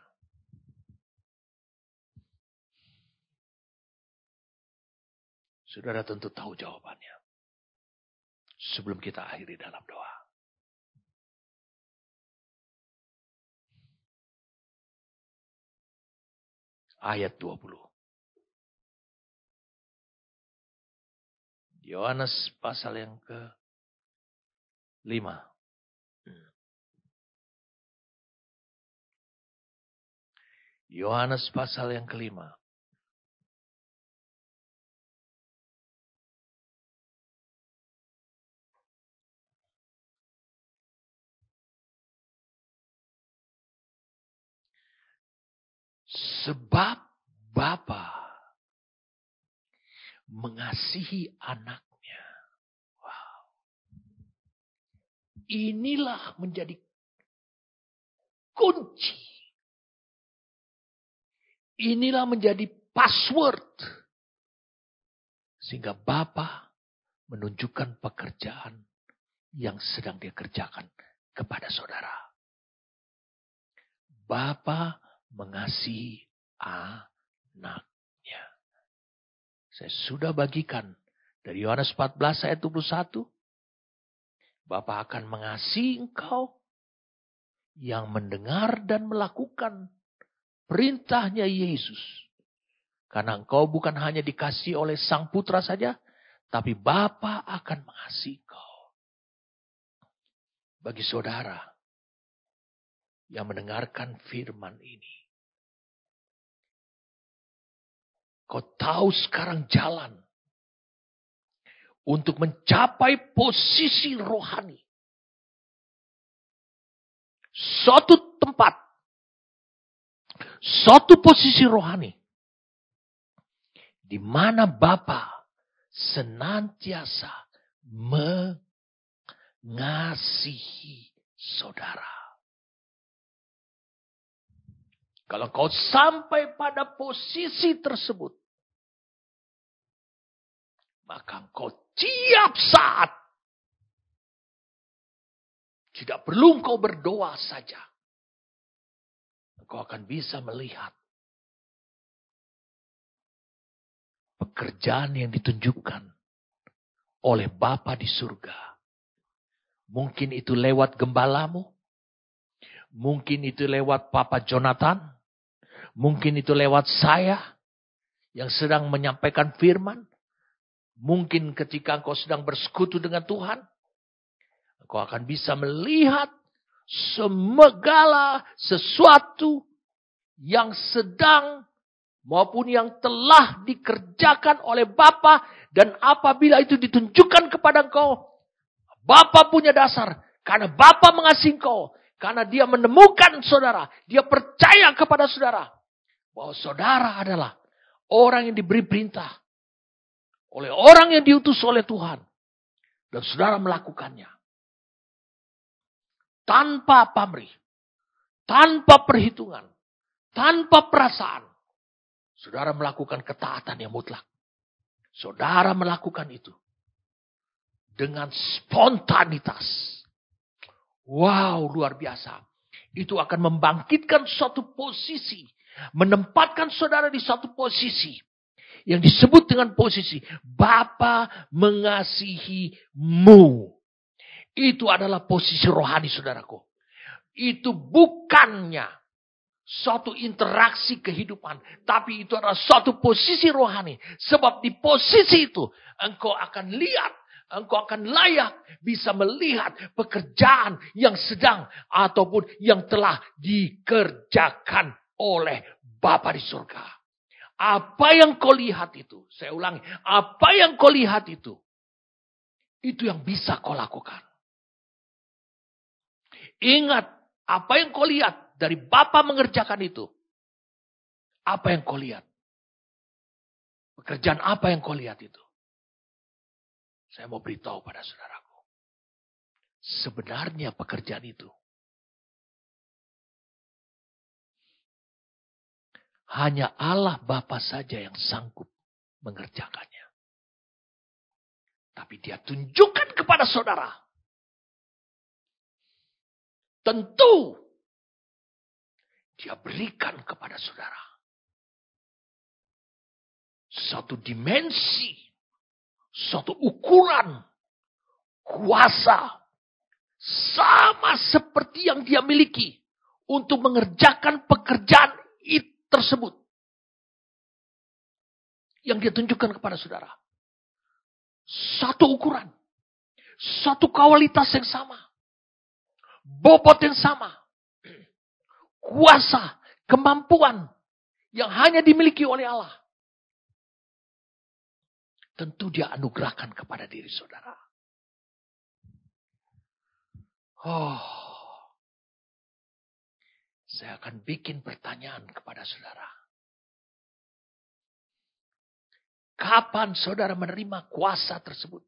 Speaker 1: Saudara tentu tahu jawabannya. Sebelum kita akhiri dalam doa. ayat 20. Yohanes pasal yang ke-5. Yohanes pasal yang ke-5. Sebab Bapa mengasihi anaknya. Wow. Inilah menjadi kunci. Inilah menjadi password. Sehingga Bapa menunjukkan pekerjaan yang sedang dia kerjakan kepada saudara. Bapa mengasihi anaknya. Saya sudah bagikan dari Yohanes 14 ayat 21. Bapa akan mengasihi engkau yang mendengar dan melakukan perintahnya Yesus. Karena engkau bukan hanya dikasihi oleh Sang Putra saja, tapi Bapa akan mengasihi engkau. Bagi saudara yang mendengarkan firman ini, kau tahu sekarang jalan untuk mencapai posisi rohani. Suatu tempat, suatu posisi rohani, di mana Bapa senantiasa mengasihi saudara. Kalau kau sampai pada posisi tersebut, maka engkau tiap saat, tidak perlu engkau berdoa saja, engkau akan bisa melihat pekerjaan yang ditunjukkan oleh Bapa di surga. Mungkin itu lewat gembalamu, mungkin itu lewat Papa Jonathan, mungkin itu lewat saya yang sedang menyampaikan firman. Mungkin ketika engkau sedang bersekutu dengan Tuhan, engkau akan bisa melihat segala sesuatu yang sedang maupun yang telah dikerjakan oleh Bapa. Dan apabila itu ditunjukkan kepada engkau, Bapa punya dasar. Karena Bapa mengasihi engkau. Karena dia menemukan saudara. Dia percaya kepada saudara. Bahwa saudara adalah orang yang diberi perintah. Oleh orang yang diutus oleh Tuhan. Dan saudara melakukannya. Tanpa pamrih. Tanpa perhitungan. Tanpa perasaan. Saudara melakukan ketaatan yang mutlak. Saudara melakukan itu. Dengan spontanitas. Wow, luar biasa. Itu akan membangkitkan suatu posisi. Menempatkan saudara di suatu posisi. Yang disebut dengan posisi. Bapa mengasihimu. Itu adalah posisi rohani saudaraku. Itu bukannya suatu interaksi kehidupan. Tapi itu adalah suatu posisi rohani. Sebab di posisi itu engkau akan lihat. Engkau akan layak bisa melihat pekerjaan yang sedang ataupun yang telah dikerjakan oleh Bapa di surga. Apa yang kau lihat itu, saya ulangi, apa yang kau lihat itu yang bisa kau lakukan. Ingat, apa yang kau lihat dari Bapa mengerjakan itu, apa yang kau lihat? Pekerjaan apa yang kau lihat itu? Saya mau beritahu pada saudaraku. Sebenarnya pekerjaan itu hanya Allah Bapa saja yang sanggup mengerjakannya. Tapi dia tunjukkan kepada saudara. Tentu dia berikan kepada saudara satu dimensi, suatu ukuran kuasa sama seperti yang dia miliki untuk mengerjakan pekerjaan tersebut. yang dia tunjukkan kepada saudara. Satu ukuran. Satu kualitas yang sama. Bobot yang sama. Kuasa, kemampuan yang hanya dimiliki oleh Allah. Tentu dia anugerahkan kepada diri saudara. Saya akan bikin pertanyaan kepada saudara. Kapan saudara menerima kuasa tersebut?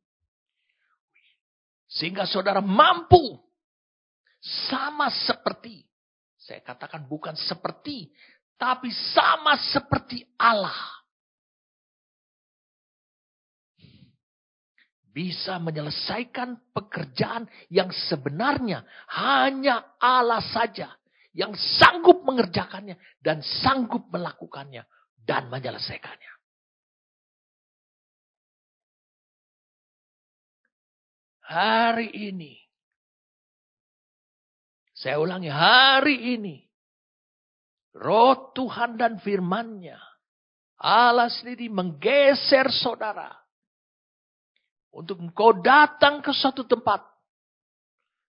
Speaker 1: Sehingga saudara mampu sama seperti, saya katakan bukan seperti, tapi sama seperti Allah. Bisa menyelesaikan pekerjaan yang sebenarnya hanya Allah saja yang sanggup mengerjakannya dan sanggup melakukannya dan menyelesaikannya. Hari ini, saya ulangi, hari ini, Roh Tuhan dan firman-Nya, Allah sendiri menggeser saudara untuk engkau datang ke suatu tempat.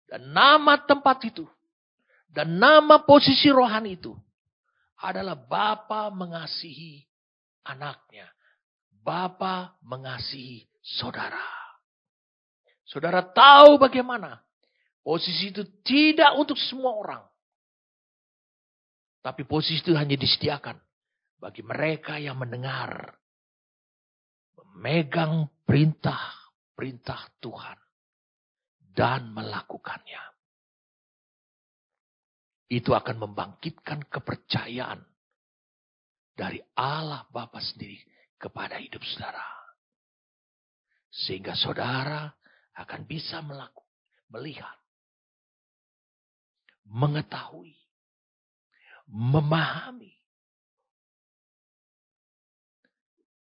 Speaker 1: Dan nama tempat itu, dan nama posisi rohani itu adalah Bapa mengasihi anaknya. Bapa mengasihi saudara. Saudara tahu bagaimana posisi itu tidak untuk semua orang. Tapi posisi itu hanya disediakan bagi mereka yang mendengar. Memegang perintah Tuhan. Dan melakukannya. Itu akan membangkitkan kepercayaan dari Allah Bapa sendiri kepada hidup saudara. Sehingga saudara akan bisa melihat, mengetahui, memahami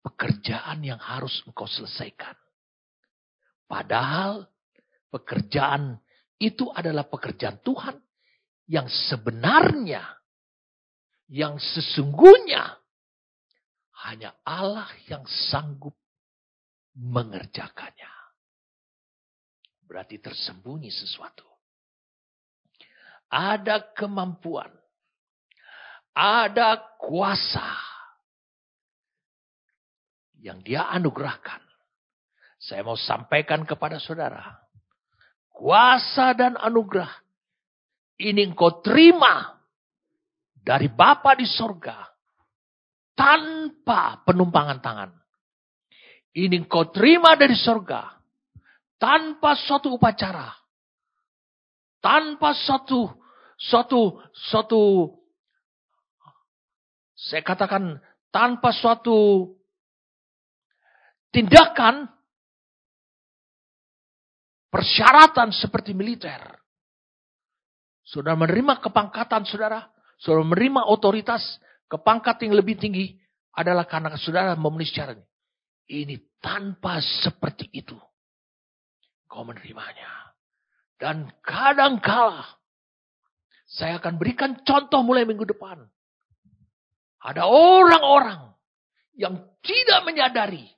Speaker 1: pekerjaan yang harus engkau selesaikan. Padahal pekerjaan itu adalah pekerjaan Tuhan yang sebenarnya, yang sesungguhnya hanya Allah yang sanggup mengerjakannya. Berarti tersembunyi sesuatu. Ada kemampuan. Ada kuasa. Yang dia anugerahkan. Saya mau sampaikan kepada saudara. Kuasa dan anugerah. Ini engkau terima. Dari Bapa di sorga. Tanpa penumpangan tangan. Ini engkau terima dari sorga. Tanpa suatu upacara. Tanpa suatu saya katakan tanpa suatu tindakan persyaratan seperti militer. Saudara menerima kepangkatan saudara, saudara menerima otoritas, kepangkat yang lebih tinggi adalah karena saudara memenuhi syarat. Ini tanpa seperti itu. Kau menerimanya. Dan kadangkala saya akan berikan contoh mulai minggu depan. Ada orang-orang yang tidak menyadari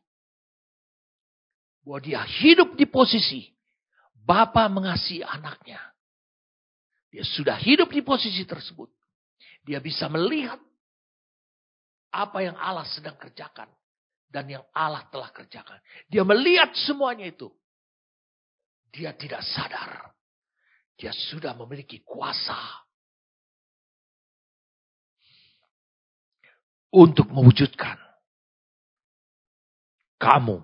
Speaker 1: bahwa dia hidup di posisi Bapa mengasihi anaknya. Dia sudah hidup di posisi tersebut. Dia bisa melihat apa yang Allah sedang kerjakan dan yang Allah telah kerjakan. Dia melihat semuanya itu. Dia tidak sadar. Dia sudah memiliki kuasa untuk mewujudkan. Kamu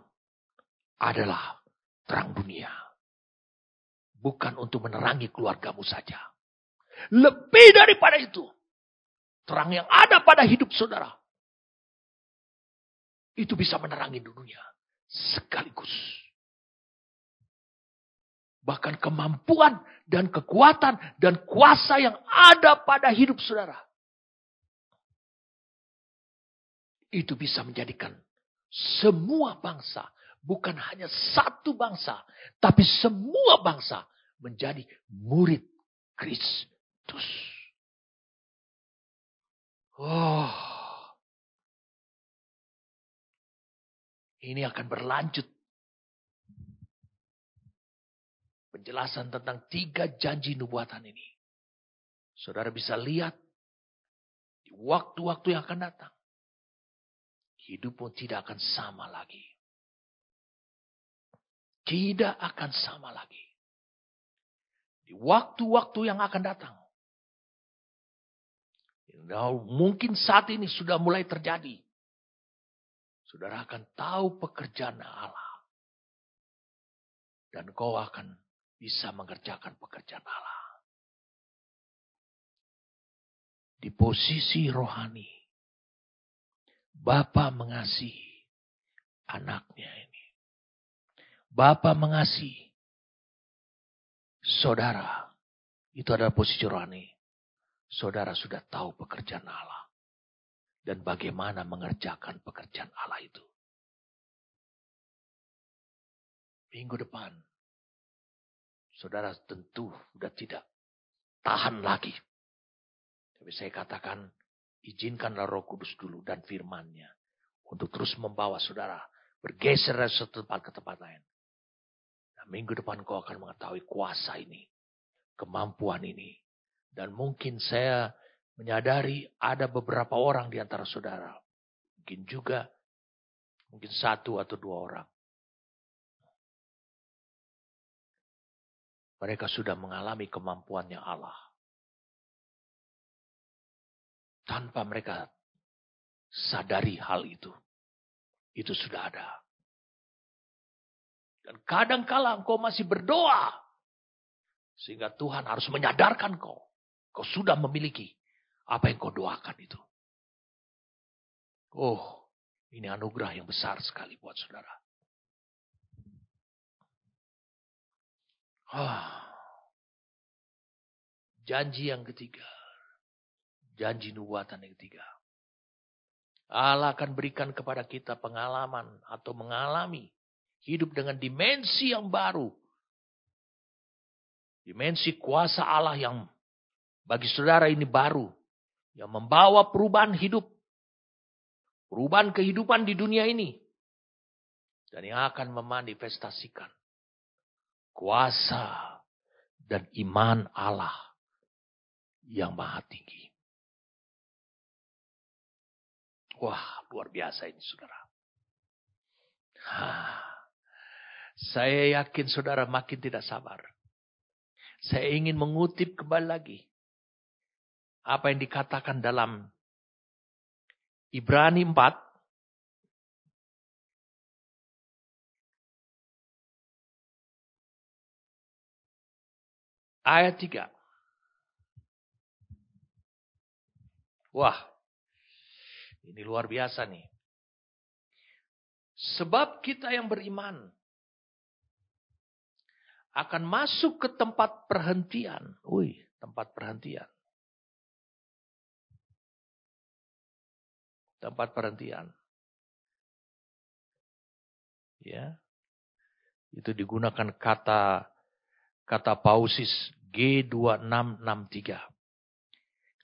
Speaker 1: adalah terang dunia. Bukan untuk menerangi keluargamu saja. Lebih daripada itu. Terang yang ada pada hidup saudara. Itu bisa menerangi dunia. Sekaligus. Bahkan kemampuan dan kekuatan dan kuasa yang ada pada hidup saudara. Itu bisa menjadikan semua bangsa, bukan hanya satu bangsa, tapi semua bangsa menjadi murid Kristus. Ini akan berlanjut. Penjelasan tentang 3 janji nubuatan ini. Saudara bisa lihat di waktu-waktu yang akan datang. Hidupmu tidak akan sama lagi. Tidak akan sama lagi. Di waktu-waktu yang akan datang. Mungkin saat ini sudah mulai terjadi. Saudara akan tahu pekerjaan Allah. Dan kau akan bisa mengerjakan pekerjaan Allah. Di posisi rohani. Bapa mengasihi anaknya ini. Bapa mengasihi saudara. Itu adalah posisi rohani. Saudara sudah tahu pekerjaan Allah. Dan bagaimana mengerjakan pekerjaan Allah itu. Minggu depan. Saudara tentu sudah tidak tahan lagi. Tapi saya katakan, izinkanlah Roh Kudus dulu dan firman-Nya. Untuk terus membawa saudara bergeser dari satu tempat ke tempat lain. Nah, minggu depan kau akan mengetahui kuasa ini. Kemampuan ini. Dan mungkin saya menyadari ada beberapa orang di antara saudara. Mungkin 1 atau 2 orang. Mereka sudah mengalami kemampuannya Allah. Tanpa mereka sadari hal itu. Itu sudah ada. Dan kadang-kala engkau masih berdoa. Sehingga Tuhan harus menyadarkan kau. Kau sudah memiliki apa yang kau doakan itu. Oh, ini anugerah yang besar sekali buat saudara. Janji yang ketiga. Janji nubuatan yang ketiga. Allah akan berikan kepada kita pengalaman atau mengalami hidup dengan dimensi yang baru. Dimensi kuasa Allah yang bagi saudara ini baru. Yang membawa perubahan hidup. Perubahan kehidupan di dunia ini. Dan yang akan memanifestasikan kuasa dan iman Allah yang maha tinggi. Wah, luar biasa ini saudara. Saya yakin saudara makin tidak sabar. Saya ingin mengutip kembali lagi. Apa yang dikatakan dalam Ibrani 4. Ayat 3. Wah, ini luar biasa nih. Sebab kita yang beriman akan masuk ke tempat perhentian. Tempat perhentian. Tempat perhentian. Ya. Itu digunakan kata pausis G2663.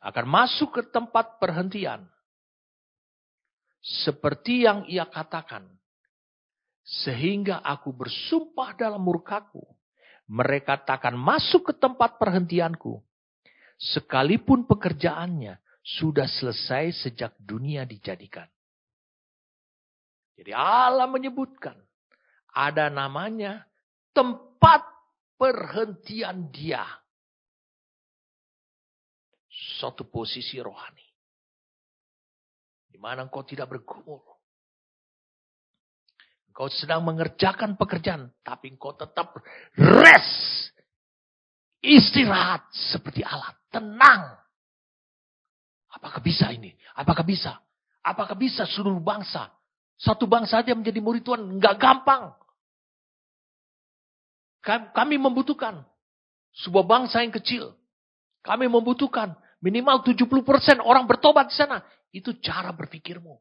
Speaker 1: Akan masuk ke tempat perhentian. Seperti yang ia katakan. Sehingga aku bersumpah dalam murkaku. Mereka takkan masuk ke tempat perhentianku. Sekalipun pekerjaannya sudah selesai sejak dunia dijadikan. Jadi Allah menyebutkan. Ada namanya tempat perhentian dia. Suatu posisi rohani. Di mana engkau tidak bergumul. Engkau sedang mengerjakan pekerjaan. Tapi engkau tetap rest. Istirahat seperti Allah. Tenang. Apakah bisa ini? Apakah bisa? Apakah bisa seluruh bangsa? Satu bangsa saja menjadi murid Tuhan. Enggak gampang. Kami membutuhkan sebuah bangsa yang kecil. Kami membutuhkan minimal 70% orang bertobat di sana. Itu cara berpikirmu.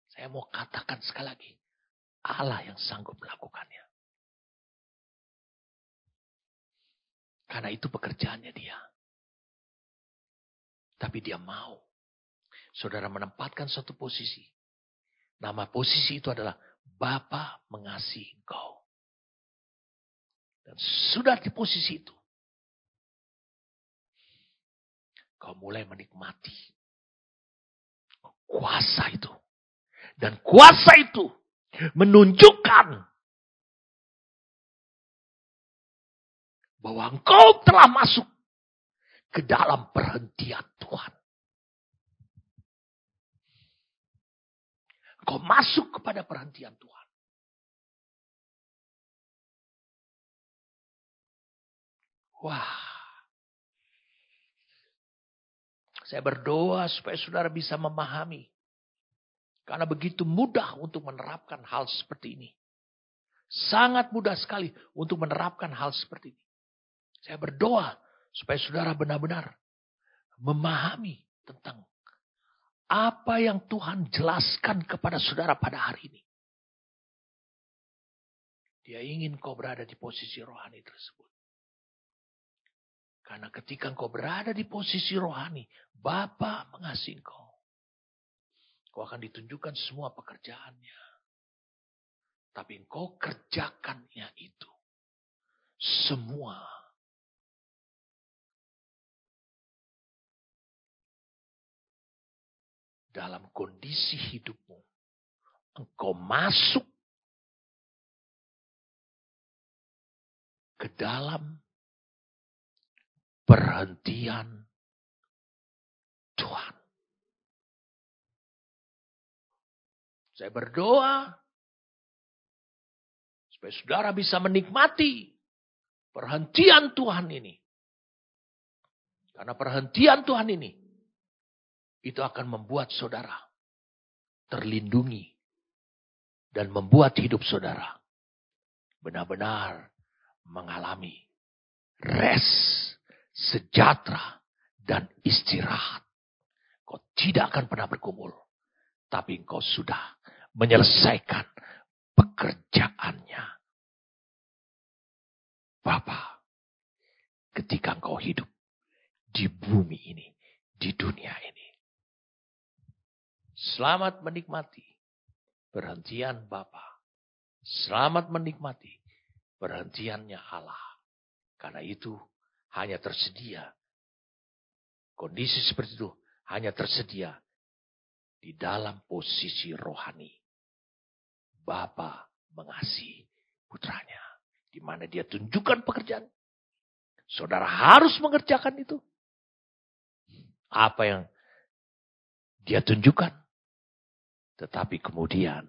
Speaker 1: Saya mau katakan sekali lagi. Allah yang sanggup melakukannya. Karena itu pekerjaannya dia. Tapi dia mau. Saudara menempatkan suatu posisi. Nama posisi itu adalah Bapa mengasihi engkau. Dan sudah di posisi itu, kau mulai menikmati kuasa itu. Dan kuasa itu menunjukkan bahwa engkau telah masuk ke dalam perhentian Tuhan. Engkau masuk kepada perhentian Tuhan. Wah. Saya berdoa supaya saudara bisa memahami. Karena begitu mudah untuk menerapkan hal seperti ini. Sangat mudah sekali untuk menerapkan hal seperti ini. Saya berdoa supaya saudara benar-benar memahami tentang apa yang Tuhan jelaskan kepada saudara pada hari ini. Dia ingin kau berada di posisi rohani tersebut. Karena ketika engkau berada di posisi rohani, Bapa mengasihi engkau. Kau akan ditunjukkan semua pekerjaannya. Tapi engkau kerjakannya itu. Semua. Dalam kondisi hidupmu. Engkau masuk ke dalam perhentian Tuhan. Saya berdoa supaya saudara bisa menikmati perhentian Tuhan ini. Karena perhentian Tuhan ini itu akan membuat saudara terlindungi dan membuat hidup saudara benar-benar mengalami rest, sejahtera, dan istirahat. Kau tidak akan pernah bergumul. Tapi engkau sudah menyelesaikan pekerjaannya. Bapa, ketika engkau hidup di bumi ini, di dunia ini. Selamat menikmati perhentian Bapa. Selamat menikmati perhentiannya Allah. Karena itu hanya tersedia. Kondisi seperti itu hanya tersedia di dalam posisi rohani. Bapa mengasihi putranya. Di mana dia tunjukkan pekerjaan. Saudara harus mengerjakan itu. Apa yang dia tunjukkan. Tetapi kemudian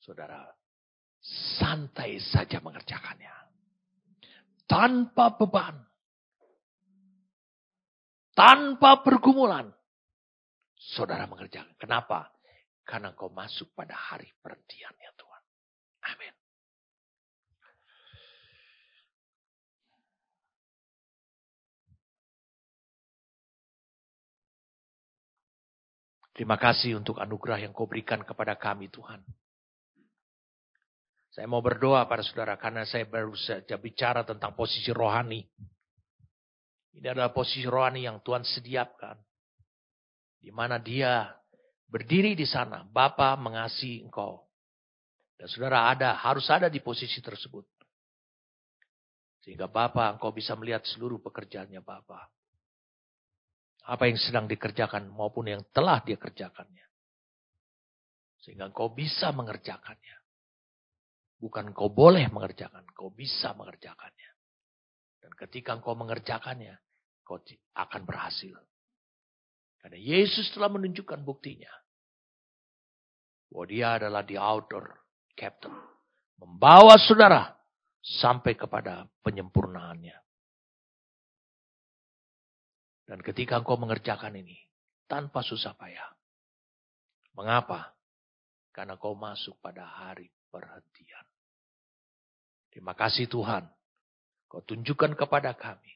Speaker 1: saudara santai saja mengerjakannya. Tanpa beban. Tanpa pergumulan. Saudara mengerjakan. Kenapa? Karena kau masuk pada hari perhentiannya Tuhan. Amin. Terima kasih untuk anugerah yang kau berikan kepada kami Tuhan. Saya mau berdoa pada saudara karena saya baru saja bicara tentang posisi rohani. Ini adalah posisi rohani yang Tuhan sediakan. Di mana dia berdiri di sana. Bapa mengasihi engkau. Dan saudara harus ada di posisi tersebut. Sehingga Bapa engkau bisa melihat seluruh pekerjaannya Bapa. Apa yang sedang dikerjakan maupun yang telah dia kerjakannya. Sehingga engkau bisa mengerjakannya. Bukan engkau boleh mengerjakan, engkau bisa mengerjakannya. Dan ketika engkau mengerjakannya, engkau akan berhasil. Karena Yesus telah menunjukkan buktinya. Bahwa dia adalah the outdoor captain. Membawa saudara sampai kepada penyempurnaannya. Dan ketika engkau mengerjakan ini, tanpa susah payah. Mengapa? Karena kau masuk pada hari perhentian. Terima kasih Tuhan. Kau tunjukkan kepada kami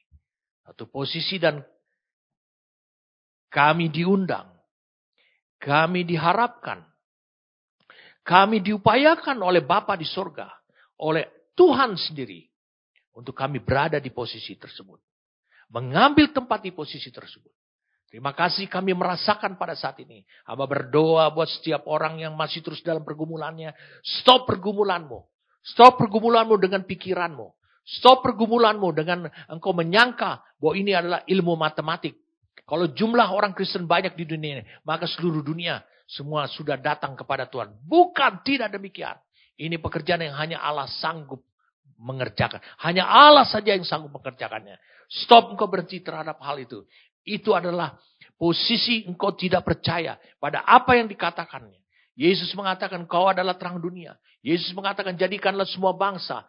Speaker 1: satu posisi dan kami diundang. Kami diharapkan. Kami diupayakan oleh Bapa di sorga. Oleh Tuhan sendiri. Untuk kami berada di posisi tersebut. Mengambil tempat di posisi tersebut. Terima kasih kami merasakan pada saat ini. Hamba berdoa buat setiap orang yang masih terus dalam pergumulannya. Stop pergumulanmu. Stop pergumulanmu dengan pikiranmu. Stop pergumulanmu dengan engkau menyangka bahwa ini adalah ilmu matematik. Kalau jumlah orang Kristen banyak di dunia ini, maka seluruh dunia semua sudah datang kepada Tuhan. Bukan, tidak demikian. Ini pekerjaan yang hanya Allah sanggup mengerjakan. Hanya Allah saja yang sanggup mengerjakannya. Stop engkau berhenti terhadap hal itu. Itu adalah posisi engkau tidak percaya pada apa yang dikatakannya. Yesus mengatakan kau adalah terang dunia. Yesus mengatakan jadikanlah semua bangsa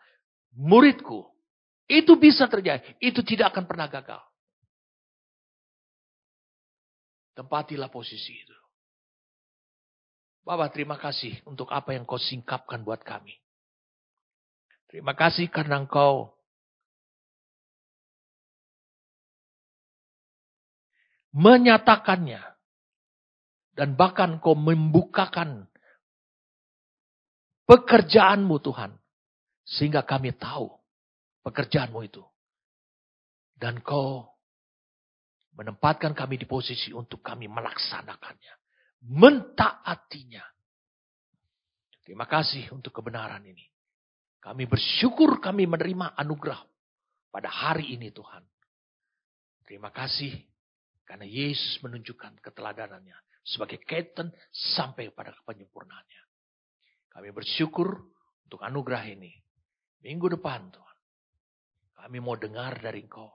Speaker 1: muridku. Itu bisa terjadi. Itu tidak akan pernah gagal. Tempatilah posisi itu. Bapak, terima kasih untuk apa yang kau singkapkan buat kami. Terima kasih karena engkau menyatakannya. Dan bahkan kau membukakan pekerjaanmu Tuhan. Sehingga kami tahu pekerjaanmu itu. Dan kau menempatkan kami di posisi untuk kami melaksanakannya. Mentaatinya. Terima kasih untuk kebenaran ini. Kami bersyukur kami menerima anugerah pada hari ini Tuhan. Terima kasih karena Yesus menunjukkan keteladanannya sebagai kaitan sampai pada penyempurnaannya. Kami bersyukur untuk anugerah ini. Minggu depan Tuhan, kami mau dengar dari Engkau.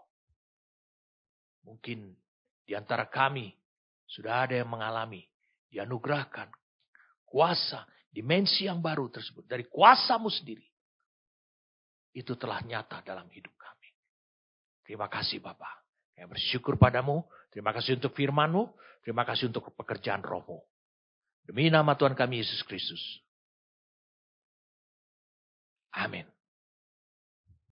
Speaker 1: Mungkin di antara kami sudah ada yang mengalami, dianugerahkan kuasa, dimensi yang baru tersebut dari kuasa-Mu sendiri. Itu telah nyata dalam hidup kami. Terima kasih Bapa. Kami bersyukur padamu. Terima kasih untuk firman-Mu. Terima kasih untuk pekerjaan Roh-Mu. Demi nama Tuhan kami Yesus Kristus. Amin.